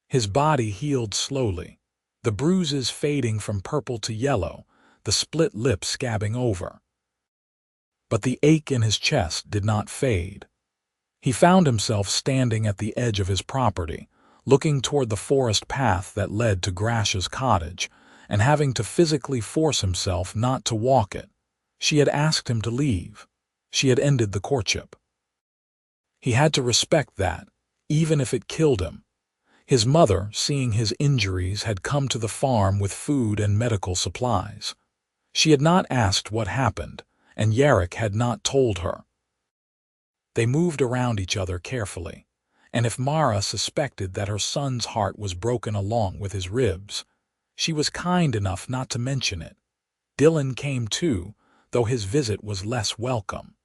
His body healed slowly, the bruises fading from purple to yellow, the split lip scabbing over. But the ache in his chest did not fade. He found himself standing at the edge of his property, looking toward the forest path that led to Grasha's cottage, and having to physically force himself not to walk it. She had asked him to leave. She had ended the courtship. He had to respect that, even if it killed him. His mother, seeing his injuries, had come to the farm with food and medical supplies. She had not asked what happened, and Yarrick had not told her. They moved around each other carefully, and if Mara suspected that her son's heart was broken along with his ribs, she was kind enough not to mention it. Dylan came too, though his visit was less welcome.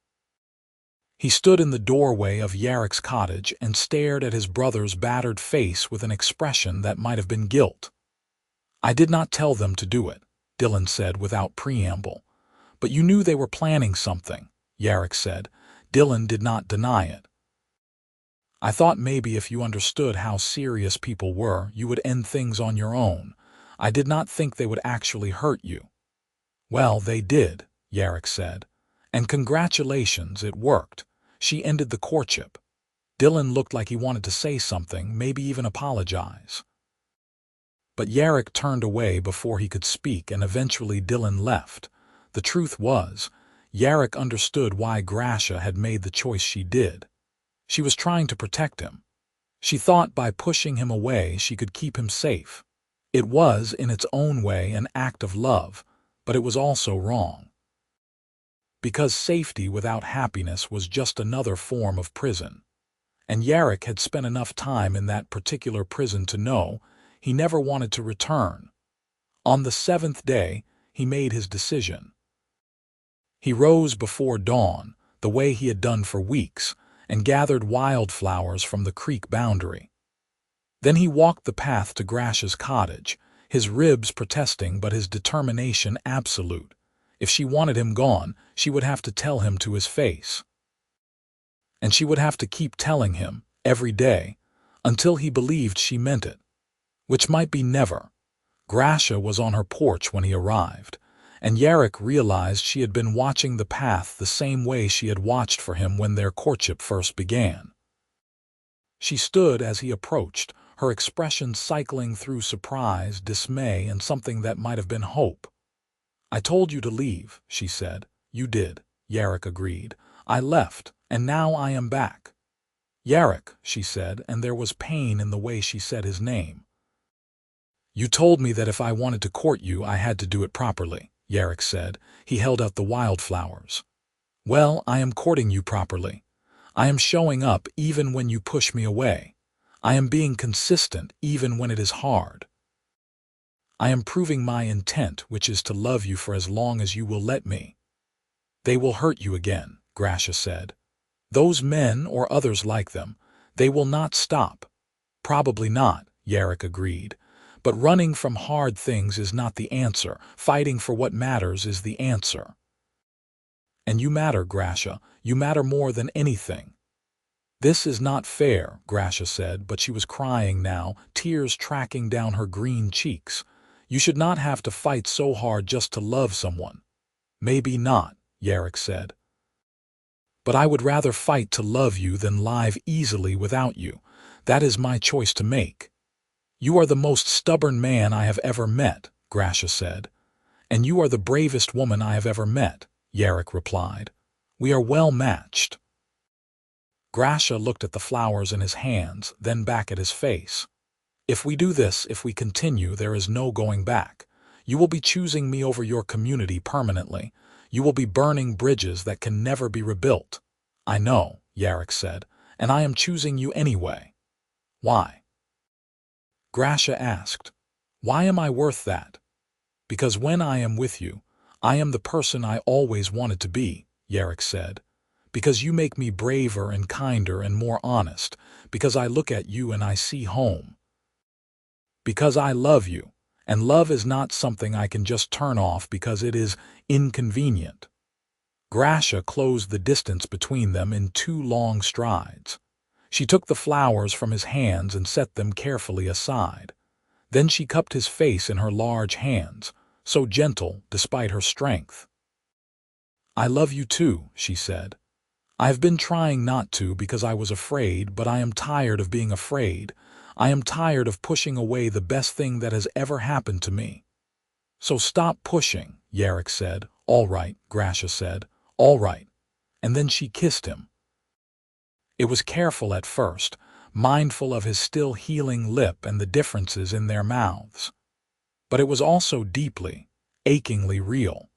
He stood in the doorway of Yarrick's cottage and stared at his brother's battered face with an expression that might have been guilt. "I did not tell them to do it," Dylan said without preamble. "But you knew they were planning something," Yarrick said. Dylan did not deny it. "I thought maybe if you understood how serious people were, you would end things on your own. I did not think they would actually hurt you." "Well, they did," Yarrick said. "And congratulations, it worked. She ended the courtship." Dylan looked like he wanted to say something, maybe even apologize. But Yarrick turned away before he could speak, and eventually Dylan left. The truth was, Yarrick understood why Grasha had made the choice she did. She was trying to protect him. She thought by pushing him away she could keep him safe. It was, in its own way, an act of love, but it was also wrong. Because safety without happiness was just another form of prison. And Yarrick had spent enough time in that particular prison to know he never wanted to return. On the 7th day, he made his decision. He rose before dawn, the way he had done for weeks, and gathered wildflowers from the creek boundary. Then he walked the path to Grasha's cottage, his ribs protesting but his determination absolute. If she wanted him gone, she would have to tell him to his face. And she would have to keep telling him, every day, until he believed she meant it. Which might be never. Grasha was on her porch when he arrived, and Yarrick realized she had been watching the path the same way she had watched for him when their courtship first began. She stood as he approached, her expression cycling through surprise, dismay, and something that might have been hope. "I told you to leave," she said. "You did," Yarrick agreed. "I left, and now I am back." "Yarrick," she said, and there was pain in the way she said his name. "You told me that if I wanted to court you, I had to do it properly," Yarrick said. He held out the wildflowers. "Well, I am courting you properly. I am showing up even when you push me away. I am being consistent even when it is hard. I am proving my intent, which is to love you for as long as you will let me." They will hurt you again, Grasha said. Those men or others like them, they will not stop. Probably not, Yarrick agreed. But running from hard things is not the answer. Fighting for what matters is the answer. And you matter, Grasha. You matter more than anything. This is not fair, Grasha said, but she was crying now, tears tracking down her green cheeks. You should not have to fight so hard just to love someone. Maybe not, Yarrick said. But I would rather fight to love you than live easily without you. That is my choice to make. You are the most stubborn man I have ever met, Grasha said. And you are the bravest woman I have ever met, Yarrick replied. We are well matched. Grasha looked at the flowers in his hands, then back at his face. If we do this, if we continue, there is no going back. You will be choosing me over your community permanently. You will be burning bridges that can never be rebuilt. I know, Yarrick said, and I am choosing you anyway. Why? Grasha asked. Why am I worth that? Because when I am with you, I am the person I always wanted to be, Yarrick said. Because you make me braver and kinder and more honest. Because I look at you and I see home. Because I love you, and love is not something I can just turn off because it is inconvenient. Grasha closed the distance between them in 2 long strides. She took the flowers from his hands and set them carefully aside. Then she cupped his face in her large hands, so gentle despite her strength. I love you too, she said. I have been trying not to because I was afraid, but I am tired of being afraid. I am tired of pushing away the best thing that has ever happened to me. So stop pushing, Yarrick said. All right, Grasha said. All right. And then she kissed him. It was careful at first, mindful of his still healing lip and the differences in their mouths. But it was also deeply, achingly real.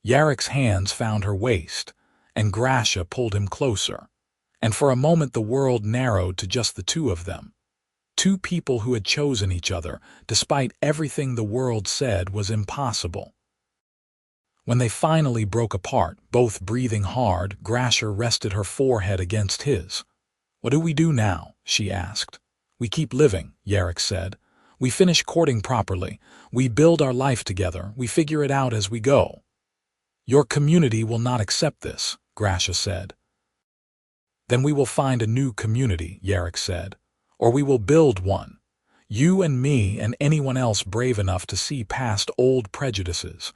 Yarrick's hands found her waist, and Grasha pulled him closer, and for a moment the world narrowed to just the 2 of them. 2 people who had chosen each other, despite everything the world said was impossible. When they finally broke apart, both breathing hard, Grasha rested her forehead against his. What do we do now? She asked. We keep living, Yarrick said. We finish courting properly. We build our life together. We figure it out as we go. Your community will not accept this, Grasha said. Then we will find a new community, Yarrick said. Or we will build one. You and me and anyone else brave enough to see past old prejudices.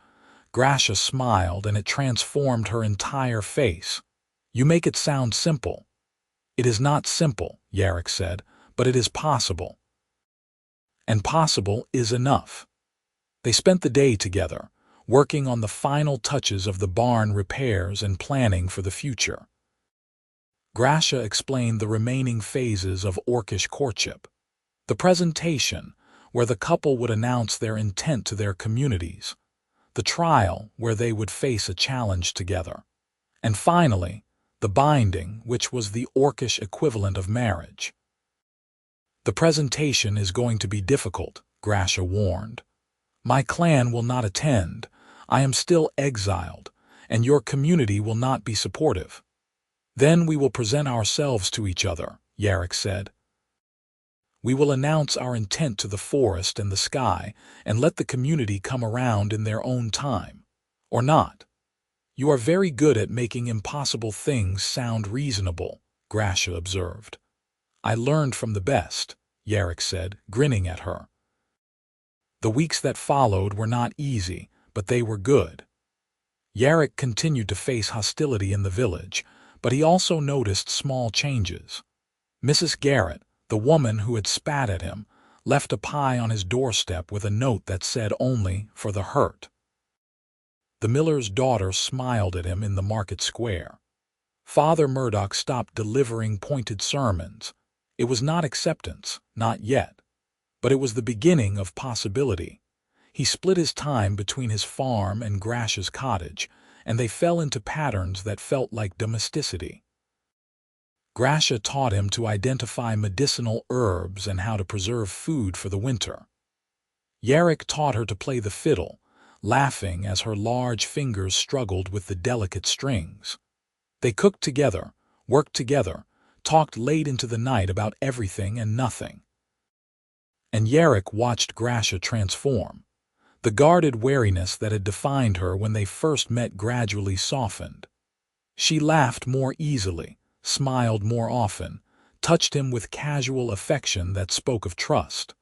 Grasha smiled, and it transformed her entire face. You make it sound simple. It is not simple, Yarrick said, but it is possible. And possible is enough. They spent the day together, working on the final touches of the barn repairs and planning for the future. Grasha explained the remaining phases of orcish courtship. The presentation, where the couple would announce their intent to their communities. The trial, where they would face a challenge together. And finally, the binding, which was the orcish equivalent of marriage. The presentation is going to be difficult, Grasha warned. My clan will not attend. I am still exiled, and your community will not be supportive. Then we will present ourselves to each other, Yarrick said. We will announce our intent to the forest and the sky and let the community come around in their own time. Or not. You are very good at making impossible things sound reasonable, Grasha observed. I learned from the best, Yarrick said, grinning at her. The weeks that followed were not easy, but they were good. Yarrick continued to face hostility in the village, but he also noticed small changes. Mrs. Garrett, the woman who had spat at him, left a pie on his doorstep with a note that said only, for the hurt. The miller's daughter smiled at him in the market square. Father Murdoch stopped delivering pointed sermons. It was not acceptance, not yet. But it was the beginning of possibility. He split his time between his farm and Grasha's cottage, and they fell into patterns that felt like domesticity. Grasha taught him to identify medicinal herbs and how to preserve food for the winter. Yarrick taught her to play the fiddle, laughing as her large fingers struggled with the delicate strings. They cooked together, worked together, talked late into the night about everything and nothing. And Yarrick watched Grasha transform. The guarded wariness that had defined her when they first met gradually softened. She laughed more easily, smiled more often, touched him with casual affection that spoke of trust.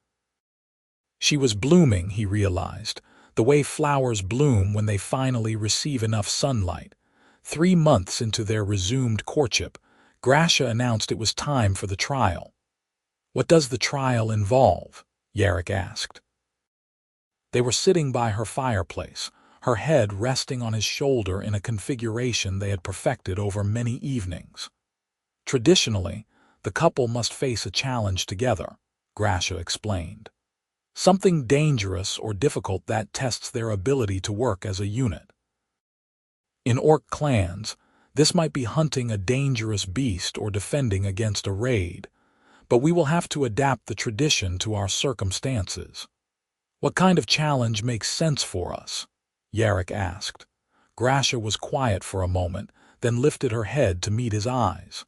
She was blooming, he realized, the way flowers bloom when they finally receive enough sunlight. 3 months into their resumed courtship, Grasha announced it was time for the trial. "What does the trial involve?" Yarrick asked. They were sitting by her fireplace, her head resting on his shoulder in a configuration they had perfected over many evenings. "Traditionally, the couple must face a challenge together," Grasha explained. "Something dangerous or difficult that tests their ability to work as a unit. In orc clans, this might be hunting a dangerous beast or defending against a raid, but we will have to adapt the tradition to our circumstances." "What kind of challenge makes sense for us?" Yarrick asked. Grasha was quiet for a moment, then lifted her head to meet his eyes.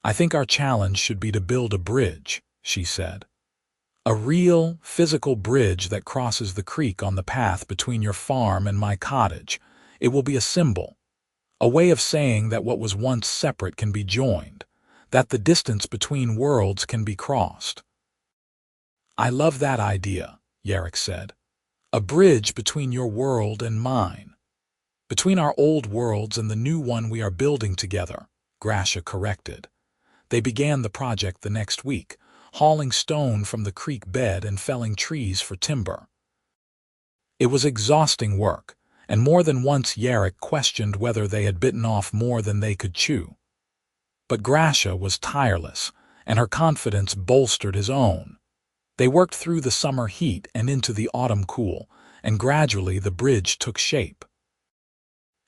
"I think our challenge should be to build a bridge," she said. "A real, physical bridge that crosses the creek on the path between your farm and my cottage. It will be a symbol, a way of saying that what was once separate can be joined, that the distance between worlds can be crossed." "I love that idea," Yarrick said. "A bridge between your world and mine. Between our old worlds and the new one we are building together," Grasha corrected. They began the project the next week, hauling stone from the creek bed and felling trees for timber. It was exhausting work, and more than once Yarrick questioned whether they had bitten off more than they could chew. But Grasha was tireless, and her confidence bolstered his own. They worked through the summer heat and into the autumn cool, and gradually the bridge took shape.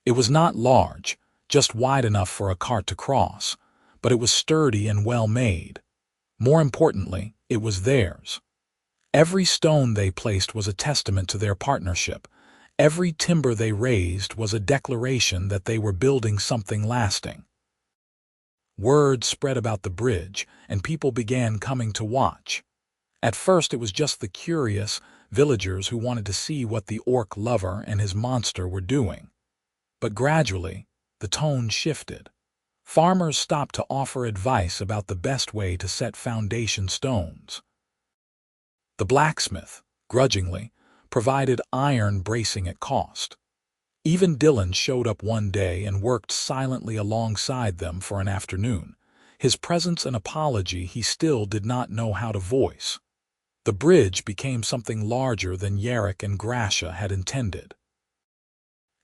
It was not large, just wide enough for a cart to cross, but it was sturdy and well made. More importantly, it was theirs. Every stone they placed was a testament to their partnership. Every timber they raised was a declaration that they were building something lasting. Word spread about the bridge, and people began coming to watch. At first it was just the curious villagers who wanted to see what the orc lover and his monster were doing. But gradually, the tone shifted. Farmers stopped to offer advice about the best way to set foundation stones. The blacksmith, grudgingly, provided iron bracing at cost. Even Dylan showed up one day and worked silently alongside them for an afternoon, his presence an apology he still did not know how to voice. The bridge became something larger than Yarrick and Grasha had intended.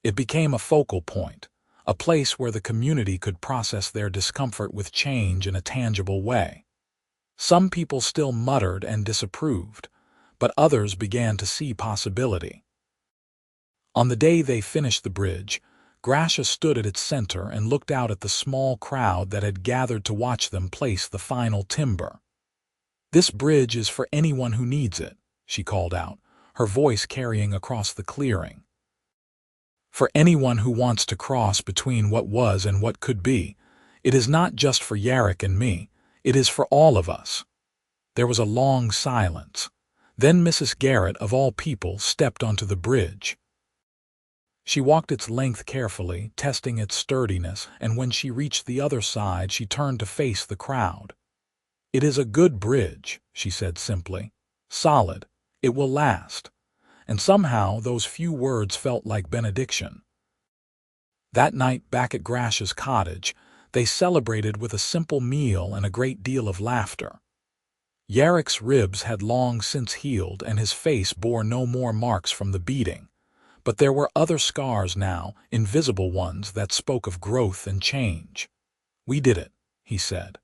It became a focal point, a place where the community could process their discomfort with change in a tangible way. Some people still muttered and disapproved, but others began to see possibility. On the day they finished the bridge, Grasha stood at its center and looked out at the small crowd that had gathered to watch them place the final timber. "This bridge is for anyone who needs it," she called out, her voice carrying across the clearing. "For anyone who wants to cross between what was and what could be. It is not just for Yarrick and me, it is for all of us." There was a long silence. Then Mrs. Garrett, of all people, stepped onto the bridge. She walked its length carefully, testing its sturdiness, and when she reached the other side, she turned to face the crowd. "It is a good bridge," she said simply. "Solid. It will last." And somehow those few words felt like benediction. That night back at Grasha's cottage, they celebrated with a simple meal and a great deal of laughter. Yarrick's ribs had long since healed and his face bore no more marks from the beating. But there were other scars now, invisible ones that spoke of growth and change. "We did it," he said.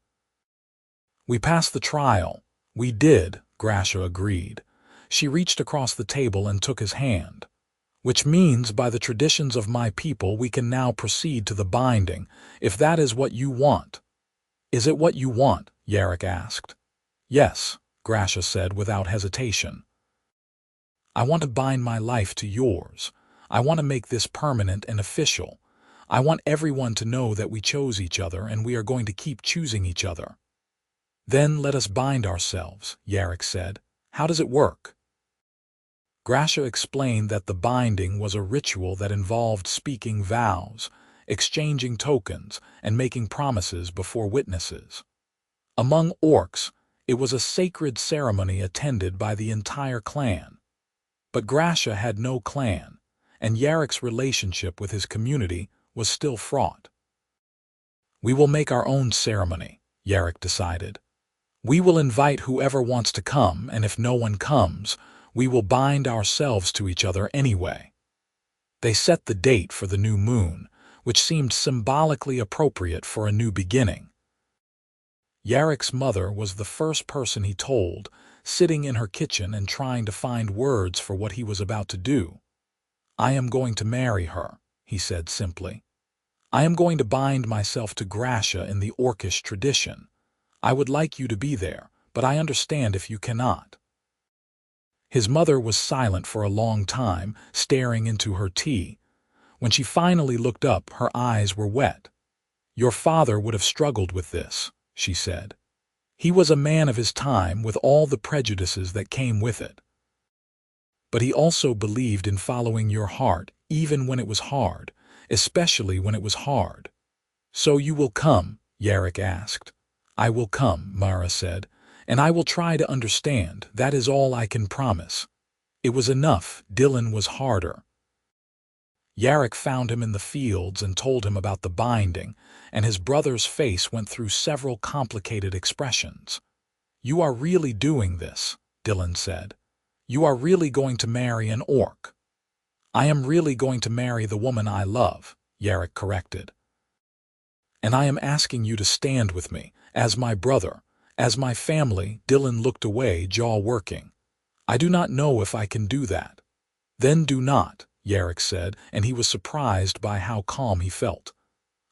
"We passed the trial." "We did," Grasha agreed. She reached across the table and took his hand. "Which means, by the traditions of my people, we can now proceed to the binding, if that is what you want." "Is it what you want?" Yarrick asked. "Yes," Grasha said without hesitation. I want to bind my life to yours. I want to make this permanent and official. I want everyone to know that we chose each other and we are going to keep choosing each other." "Then let us bind ourselves," Yarrick said. "How does it work?" Grasha explained that the binding was a ritual that involved speaking vows, exchanging tokens, and making promises before witnesses. Among orcs, it was a sacred ceremony attended by the entire clan. But Grasha had no clan, and Yarrick's relationship with his community was still fraught. "We will make our own ceremony," Yarrick decided. "We will invite whoever wants to come, and if no one comes, we will bind ourselves to each other anyway." They set the date for the new moon, which seemed symbolically appropriate for a new beginning. Yarrick's mother was the first person he told, sitting in her kitchen and trying to find words for what he was about to do. "I am going to marry her," he said simply. "I am going to bind myself to Grasha in the orcish tradition. I would like you to be there, but I understand if you cannot." His mother was silent for a long time, staring into her tea. When she finally looked up, her eyes were wet. "Your father would have struggled with this," she said. "He was a man of his time with all the prejudices that came with it. But he also believed in following your heart, even when it was hard, especially when it was hard." "So you will come?" Yarrick asked. "I will come," Mara said, "and I will try to understand. That is all I can promise." It was enough. Dylan was harder. Yarrick found him in the fields and told him about the binding, and his brother's face went through several complicated expressions. "You are really doing this," Dylan said. "You are really going to marry an orc." "I am really going to marry the woman I love," Yarrick corrected. "And I am asking you to stand with me, as my brother, as my family." Dylan looked away, jaw working. "I do not know if I can do that." "Then do not," Yarrick said, and he was surprised by how calm he felt.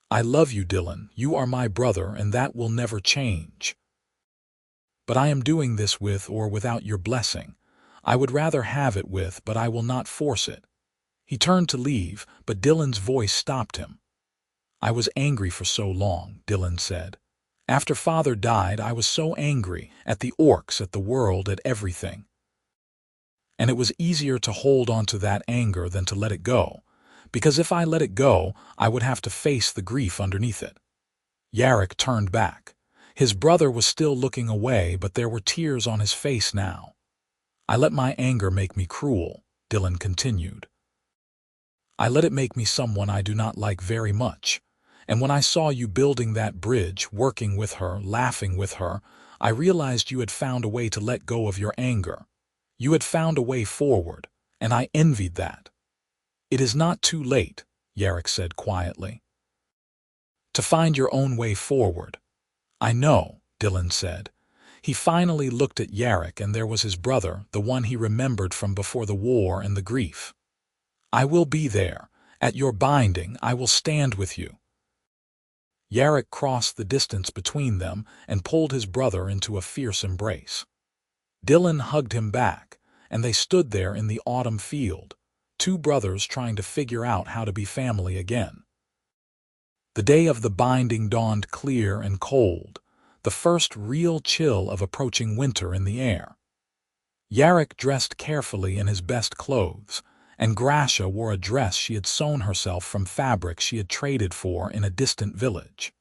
"I love you, Dylan. You are my brother, and that will never change. But I am doing this with or without your blessing. I would rather have it with, but I will not force it." He turned to leave, but Dylan's voice stopped him. "I was angry for so long," Dylan said. "After Father died, I was so angry at the orcs, at the world, at everything. And it was easier to hold on to that anger than to let it go, because if I let it go, I would have to face the grief underneath it." Yarrick turned back. His brother was still looking away, but there were tears on his face now. "I let my anger make me cruel," Dylan continued. "I let it make me someone I do not like very much. And when I saw you building that bridge, working with her, laughing with her, I realized you had found a way to let go of your anger. You had found a way forward, and I envied that." "It is not too late," Yarrick said quietly, "to find your own way forward." "I know," Dylan said. He finally looked at Yarrick, and there was his brother, the one he remembered from before the war and the grief. "I will be there. At your binding, I will stand with you." Yarrick crossed the distance between them and pulled his brother into a fierce embrace. Dylan hugged him back, and they stood there in the autumn field, two brothers trying to figure out how to be family again. The day of the binding dawned clear and cold, the first real chill of approaching winter in the air. Yarrick dressed carefully in his best clothes, and Grasha wore a dress she had sewn herself from fabric she had traded for in a distant village.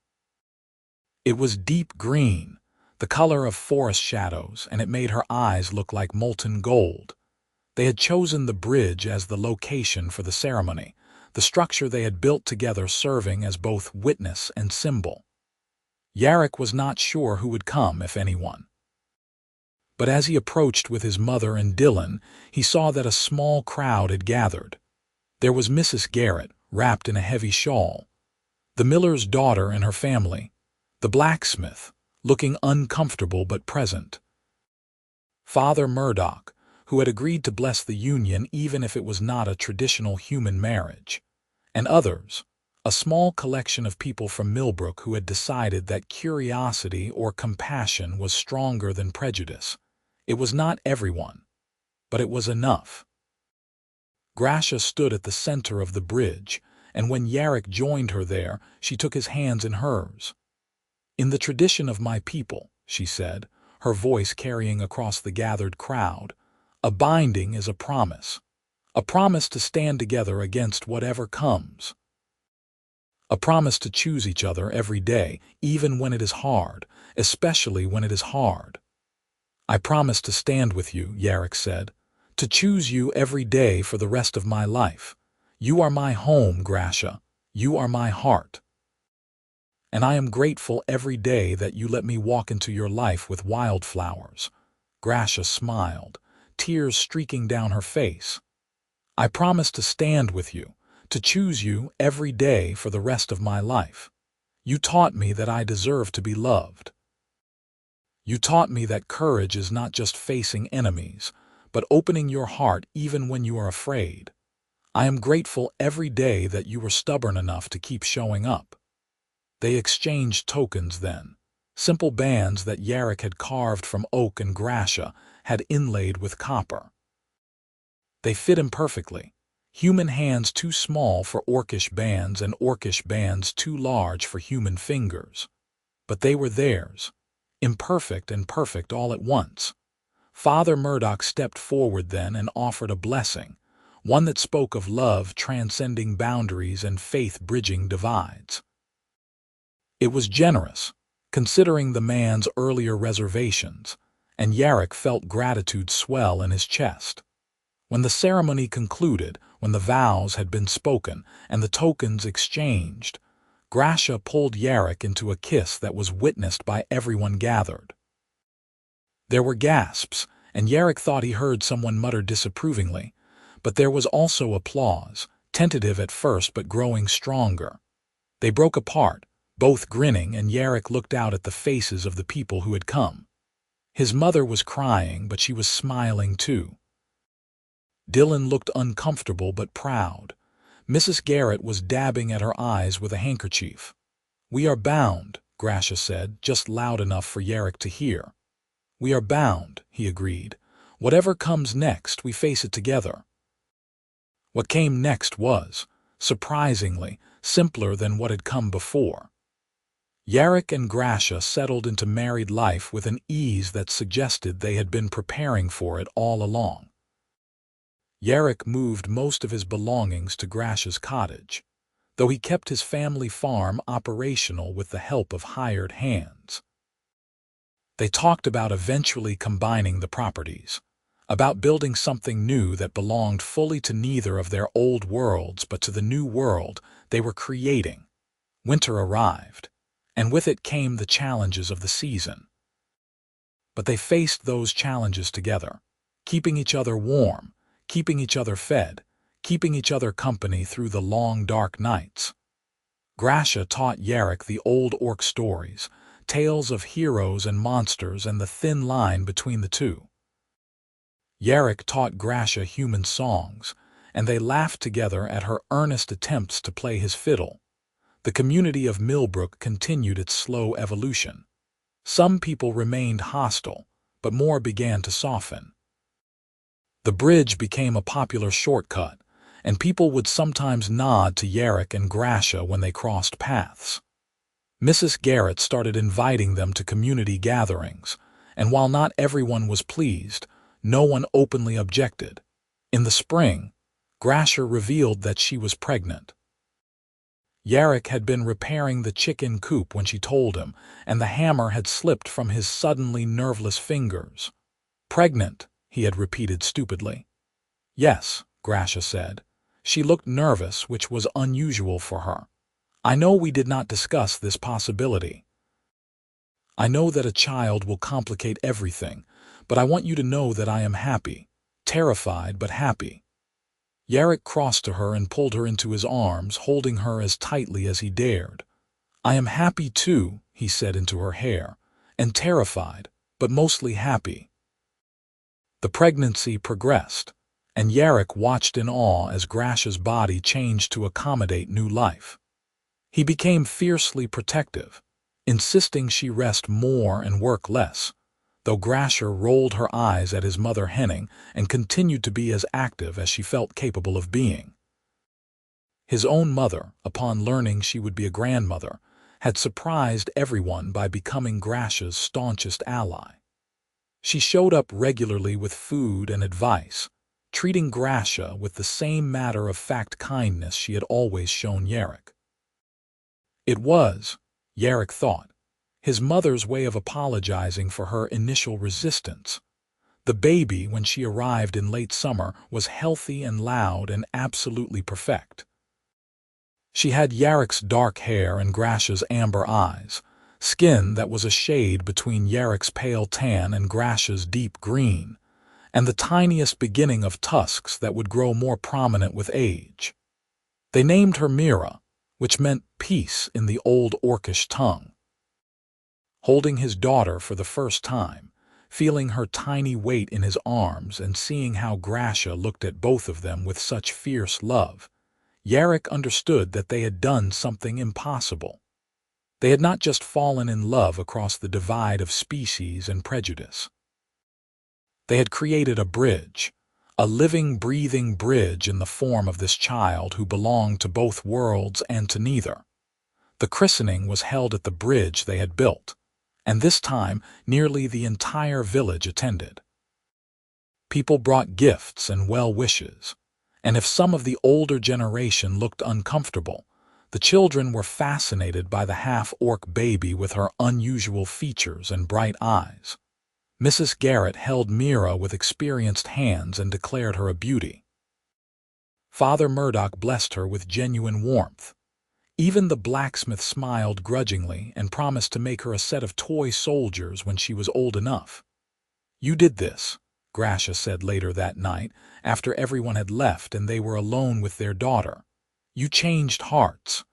It was deep green, the color of forest shadows, and it made her eyes look like molten gold. They had chosen the bridge as the location for the ceremony, the structure they had built together serving as both witness and symbol. Yarrick was not sure who would come, if anyone. But as he approached with his mother and Dylan, he saw that a small crowd had gathered. There was Mrs. Garrett, wrapped in a heavy shawl, the miller's daughter and her family, the blacksmith, looking uncomfortable but present, Father Murdoch, who had agreed to bless the union even if it was not a traditional human marriage, and others, a small collection of people from Millbrook who had decided that curiosity or compassion was stronger than prejudice. It was not everyone, but it was enough. Grasha stood at the center of the bridge, and when Yarrick joined her there, she took his hands in hers. "In the tradition of my people," she said, her voice carrying across the gathered crowd, "a binding is a promise to stand together against whatever comes. A promise to choose each other every day, even when it is hard, especially when it is hard." "I promise to stand with you," Yarrick said, "to choose you every day for the rest of my life. You are my home, Grasha. You are my heart. And I am grateful every day that you let me walk into your life with Wildflowers." Grasha smiled, tears streaking down her face. "I promise to stand with you, to choose you every day for the rest of my life. You taught me that I deserve to be loved. You taught me that courage is not just facing enemies, but opening your heart even when you are afraid. I am grateful every day that you were stubborn enough to keep showing up." They exchanged tokens then, simple bands that Yarrick had carved from oak and Grasha had inlaid with copper. They fit imperfectly, human hands too small for orcish bands and orcish bands too large for human fingers. But they were theirs, imperfect and perfect all at once. Father Murdoch stepped forward then and offered a blessing, one that spoke of love transcending boundaries and faith bridging divides. It was generous, considering the man's earlier reservations, and Yarrick felt gratitude swell in his chest. When the ceremony concluded, when the vows had been spoken and the tokens exchanged, Grasha pulled Yarrick into a kiss that was witnessed by everyone gathered. There were gasps, and Yarrick thought he heard someone mutter disapprovingly, but there was also applause, tentative at first but growing stronger. They broke apart, both grinning, and Yarrick looked out at the faces of the people who had come. His mother was crying, but she was smiling too. Dylan looked uncomfortable but proud. Mrs. Garrett was dabbing at her eyes with a handkerchief. "We are bound," Grasha said, just loud enough for Yarrick to hear. "We are bound," he agreed. "Whatever comes next, we face it together." What came next was, surprisingly, simpler than what had come before. Yarrick and Grasha settled into married life with an ease that suggested they had been preparing for it all along. Yarrick moved most of his belongings to Grasha's cottage, though he kept his family farm operational with the help of hired hands. They talked about eventually combining the properties, about building something new that belonged fully to neither of their old worlds but to the new world they were creating. Winter arrived, and with it came the challenges of the season. But they faced those challenges together, keeping each other warm, keeping each other fed, keeping each other company through the long dark nights. Grasha taught Yarrick the old orc stories, tales of heroes and monsters and the thin line between the two. Yarrick taught Grasha human songs, and they laughed together at her earnest attempts to play his fiddle. The community of Millbrook continued its slow evolution. Some people remained hostile, but more began to soften. The bridge became a popular shortcut, and people would sometimes nod to Yarrick and Grasha when they crossed paths. Mrs. Garrett started inviting them to community gatherings, and while not everyone was pleased, no one openly objected. In the spring, Grasha revealed that she was pregnant. Yarrick had been repairing the chicken coop when she told him, and the hammer had slipped from his suddenly nerveless fingers. "Pregnant," he had repeated stupidly. "Yes," Grasha said. She looked nervous, which was unusual for her. "I know we did not discuss this possibility. I know that a child will complicate everything, but I want you to know that I am happy, terrified but happy." Yarrick crossed to her and pulled her into his arms, holding her as tightly as he dared. "I am happy too," he said into her hair, "and terrified, but mostly happy." The pregnancy progressed, and Yarrick watched in awe as Grasha's body changed to accommodate new life. He became fiercely protective, insisting she rest more and work less, though Grasha rolled her eyes at his mother henning and continued to be as active as she felt capable of being. His own mother, upon learning she would be a grandmother, had surprised everyone by becoming Grasha's staunchest ally. She showed up regularly with food and advice, treating Grasha with the same matter-of-fact kindness she had always shown Yarrick. It was, Yarrick thought, his mother's way of apologizing for her initial resistance. The baby, when she arrived in late summer, was healthy and loud and absolutely perfect. She had Yarrick's dark hair and Grasha's amber eyes, skin that was a shade between Yarrick's pale tan and Grasha's deep green, and the tiniest beginning of tusks that would grow more prominent with age. They named her Mira, which meant peace in the old orcish tongue. Holding his daughter for the first time, feeling her tiny weight in his arms and seeing how Grasha looked at both of them with such fierce love, Yarrick understood that they had done something impossible. They had not just fallen in love across the divide of species and prejudice. They had created a bridge, a living, breathing bridge in the form of this child who belonged to both worlds and to neither. The christening was held at the bridge they had built, and this time nearly the entire village attended. People brought gifts and well wishes, and if some of the older generation looked uncomfortable, the children were fascinated by the half-orc baby with her unusual features and bright eyes. Mrs. Garrett held Mira with experienced hands and declared her a beauty. Father Murdoch blessed her with genuine warmth. Even the blacksmith smiled grudgingly and promised to make her a set of toy soldiers when she was old enough. "You did this," Grasha said later that night, after everyone had left and they were alone with their daughter. "You changed hearts."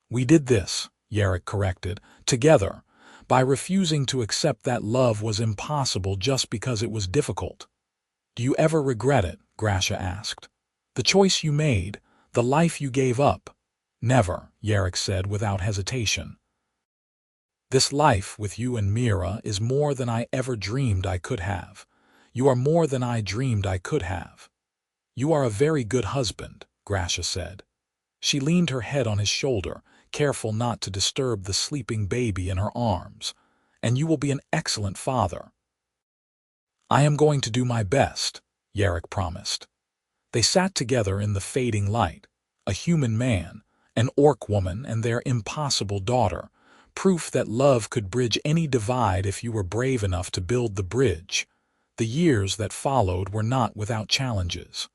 "We did this," Yarrick corrected, "together, by refusing to accept that love was impossible just because it was difficult." "Do you ever regret it?" Grasha asked. "The choice you made, the life you gave up?" "Never," Yarrick said without hesitation. "This life with you and Mira is more than I ever dreamed I could have. You are more than I dreamed I could have." "You are a very good husband," Grasha said. She leaned her head on his shoulder, careful not to disturb the sleeping baby in her arms. "And you will be an excellent father." "I am going to do my best," Yarrick promised. They sat together in the fading light, a human man, an orc woman, and their impossible daughter, proof that love could bridge any divide if you were brave enough to build the bridge. The years that followed were not without challenges.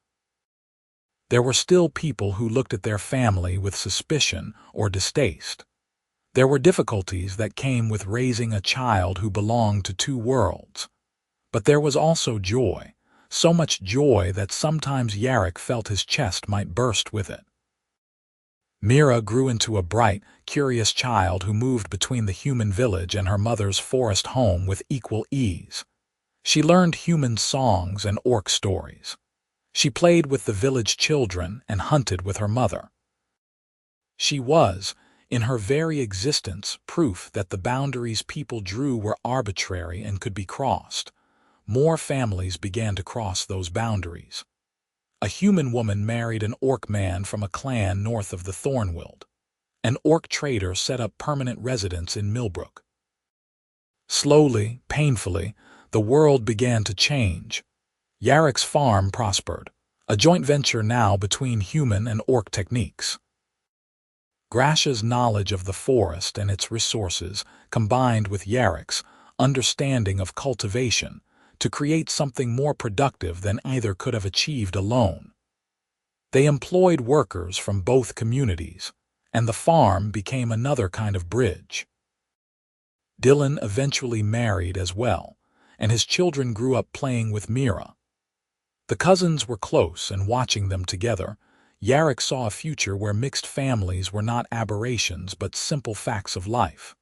There were still people who looked at their family with suspicion or distaste. There were difficulties that came with raising a child who belonged to two worlds. But there was also joy, so much joy that sometimes Yarrick felt his chest might burst with it. Mira grew into a bright, curious child who moved between the human village and her mother's forest home with equal ease. She learned human songs and orc stories. She played with the village children and hunted with her mother. She was, in her very existence, proof that the boundaries people drew were arbitrary and could be crossed. More families began to cross those boundaries. A human woman married an orc man from a clan north of the Thornwild. An orc trader set up permanent residence in Millbrook. Slowly, painfully, the world began to change. Yarrick's farm prospered, a joint venture now between human and orc techniques. Grasha's knowledge of the forest and its resources combined with Yarrick's understanding of cultivation to create something more productive than either could have achieved alone. They employed workers from both communities, and the farm became another kind of bridge. Dylan eventually married as well, and his children grew up playing with Mira. The cousins were close, and watching them together, Yarrick saw a future where mixed families were not aberrations but simple facts of life.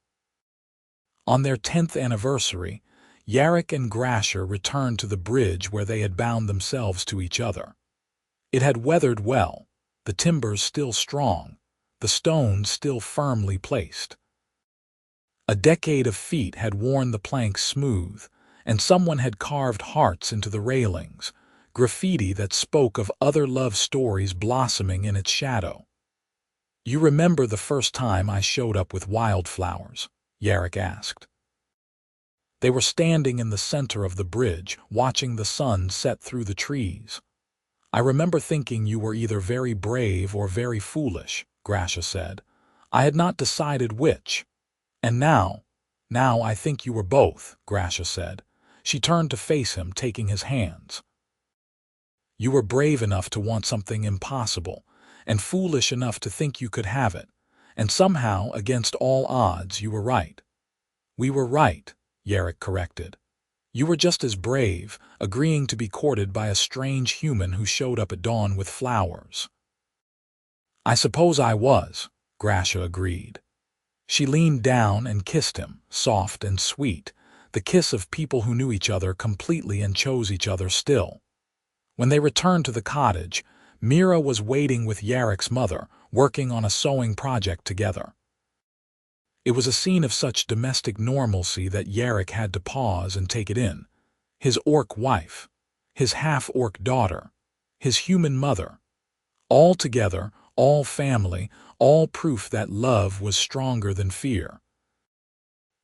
On their 10th anniversary, Yarrick and Grasha returned to the bridge where they had bound themselves to each other. It had weathered well, the timbers still strong, the stones still firmly placed. A decade of feet had worn the planks smooth, and someone had carved hearts into the railings, graffiti that spoke of other love stories blossoming in its shadow. "You remember the first time I showed up with Wildflowers?" Yarrick asked. They were standing in the center of the bridge, watching the sun set through the trees. "I remember thinking you were either very brave or very foolish," Grasha said. "I had not decided which. And now I think you were both," Grasha said. She turned to face him, taking his hands. "You were brave enough to want something impossible, and foolish enough to think you could have it. And somehow, against all odds, you were right." "We were right," Yarrick corrected. "You were just as brave, agreeing to be courted by a strange human who showed up at dawn with flowers." "I suppose I was," Grasha agreed. She leaned down and kissed him, soft and sweet, the kiss of people who knew each other completely and chose each other still. When they returned to the cottage, Mira was waiting with Yarrick's mother, working on a sewing project together. It was a scene of such domestic normalcy that Yarrick had to pause and take it in. His orc wife, his half-orc daughter, his human mother. All together, all family, all proof that love was stronger than fear.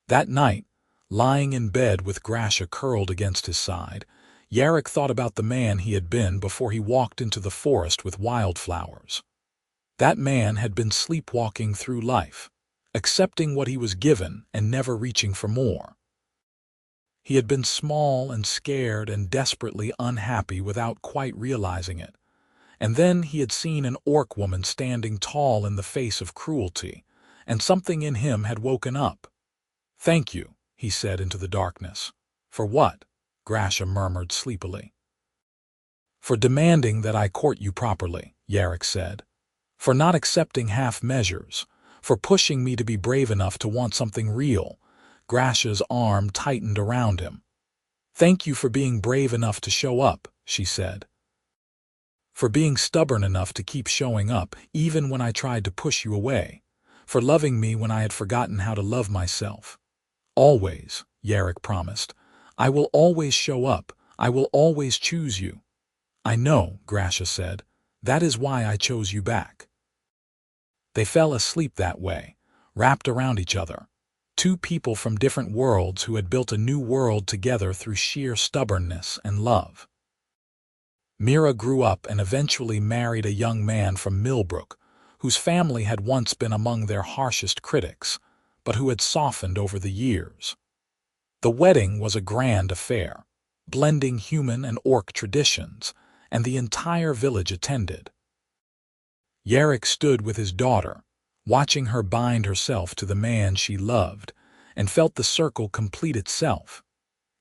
That night, lying in bed with Grasha curled against his side, Yarrick thought about the man he had been before he walked into the forest with Wildflowers. That man had been sleepwalking through life, accepting what he was given and never reaching for more. He had been small and scared and desperately unhappy without quite realizing it. And then he had seen an orc woman standing tall in the face of cruelty, and something in him had woken up. "Thank you," he said into the darkness. "For what?" Grasha murmured sleepily. "For demanding that I court you properly," Yarrick said. "For not accepting half measures. For pushing me to be brave enough to want something real." Grasha's arm tightened around him. "Thank you for being brave enough to show up," she said. "For being stubborn enough to keep showing up, even when I tried to push you away. For loving me when I had forgotten how to love myself. Always," Yarrick promised. "I will always show up. I will always choose you." "I know," Grasha said. "That is why I chose you back." They fell asleep that way, wrapped around each other. Two people from different worlds who had built a new world together through sheer stubbornness and love. Mira grew up and eventually married a young man from Millbrook, whose family had once been among their harshest critics, but who had softened over the years. The wedding was a grand affair, blending human and orc traditions, and the entire village attended. Yarrick stood with his daughter, watching her bind herself to the man she loved, and felt the circle complete itself.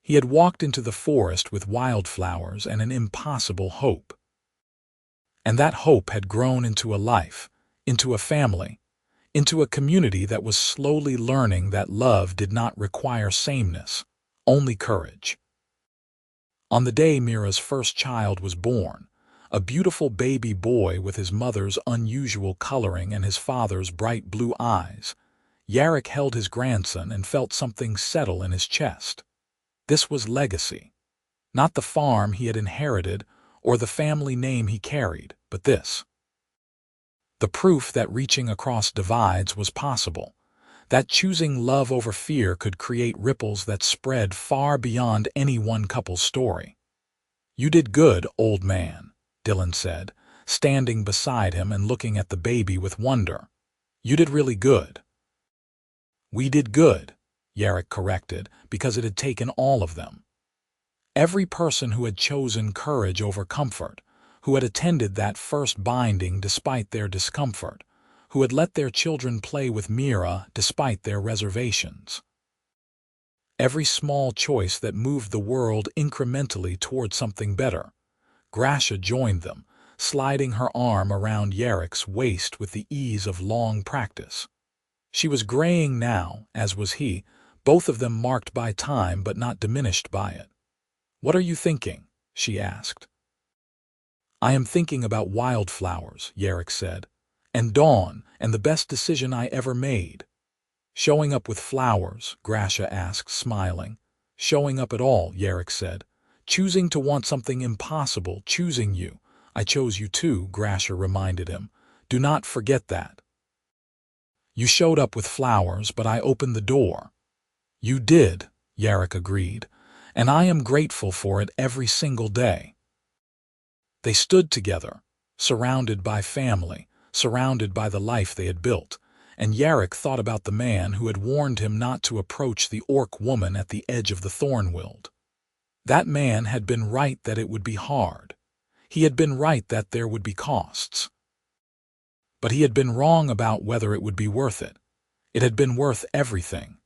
He had walked into the forest with Wildflowers and an impossible hope. And that hope had grown into a life, into a family, into a community that was slowly learning that love did not require sameness, only courage. On the day Mira's first child was born, a beautiful baby boy with his mother's unusual coloring and his father's bright blue eyes, Yarrick held his grandson and felt something settle in his chest. This was legacy. Not the farm he had inherited or the family name he carried, but this. The proof that reaching across divides was possible, that choosing love over fear could create ripples that spread far beyond any one couple's story. "You did good, old man," Dylan said, standing beside him and looking at the baby with wonder. "You did really good." "We did good," Yarrick corrected, because it had taken all of them. Every person who had chosen courage over comfort, who had attended that first binding despite their discomfort, who had let their children play with Mira despite their reservations. Every small choice that moved the world incrementally toward something better. Grasha joined them, sliding her arm around Yarrick's waist with the ease of long practice. She was graying now, as was he, both of them marked by time but not diminished by it. "What are you thinking?" she asked. "I am thinking about Wildflowers," Yarrick said, "and Dawn, and the best decision I ever made." Showing up with flowers, Grasha asked, smiling. Showing up at all, Yarrick said. Choosing to want something impossible, choosing you. I chose you too, Grasha reminded him. Do not forget that. You showed up with flowers, but I opened the door. You did, Yarrick agreed, and I am grateful for it every single day. They stood together, surrounded by family, surrounded by the life they had built, and Yarrick thought about the man who had warned him not to approach the orc woman at the edge of the Thornwild. That man had been right that it would be hard. He had been right that there would be costs. But he had been wrong about whether it would be worth it. It had been worth everything.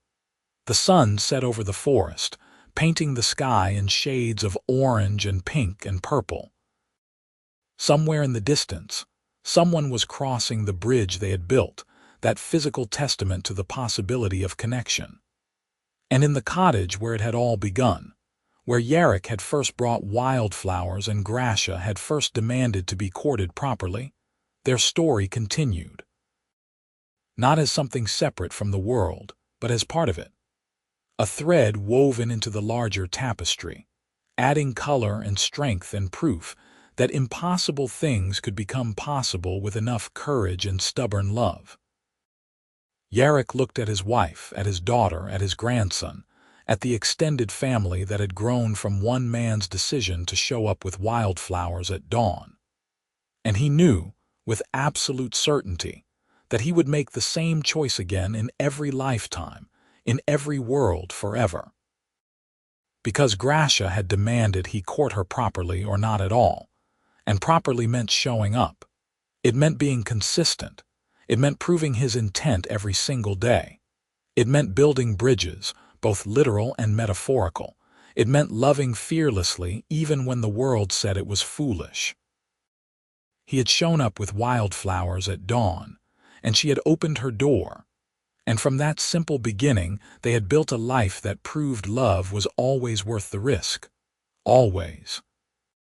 The sun set over the forest, painting the sky in shades of orange and pink and purple. Somewhere in the distance, someone was crossing the bridge they had built, that physical testament to the possibility of connection. And in the cottage where it had all begun, where Yarrick had first brought Wildflowers and Grasha had first demanded to be courted properly, their story continued. Not as something separate from the world, but as part of it. A thread woven into the larger tapestry, adding color and strength and proof that impossible things could become possible with enough courage and stubborn love. Yarrick looked at his wife, at his daughter, at his grandson, at the extended family that had grown from one man's decision to show up with Wildflowers at dawn. And he knew, with absolute certainty, that he would make the same choice again in every lifetime, in every world forever. Because Grasha had demanded he court her properly or not at all, and properly meant showing up. It meant being consistent. It meant proving his intent every single day. It meant building bridges, both literal and metaphorical. It meant loving fearlessly even when the world said it was foolish. He had shown up with Wildflowers at dawn, and she had opened her door. And from that simple beginning, they had built a life that proved love was always worth the risk. Always.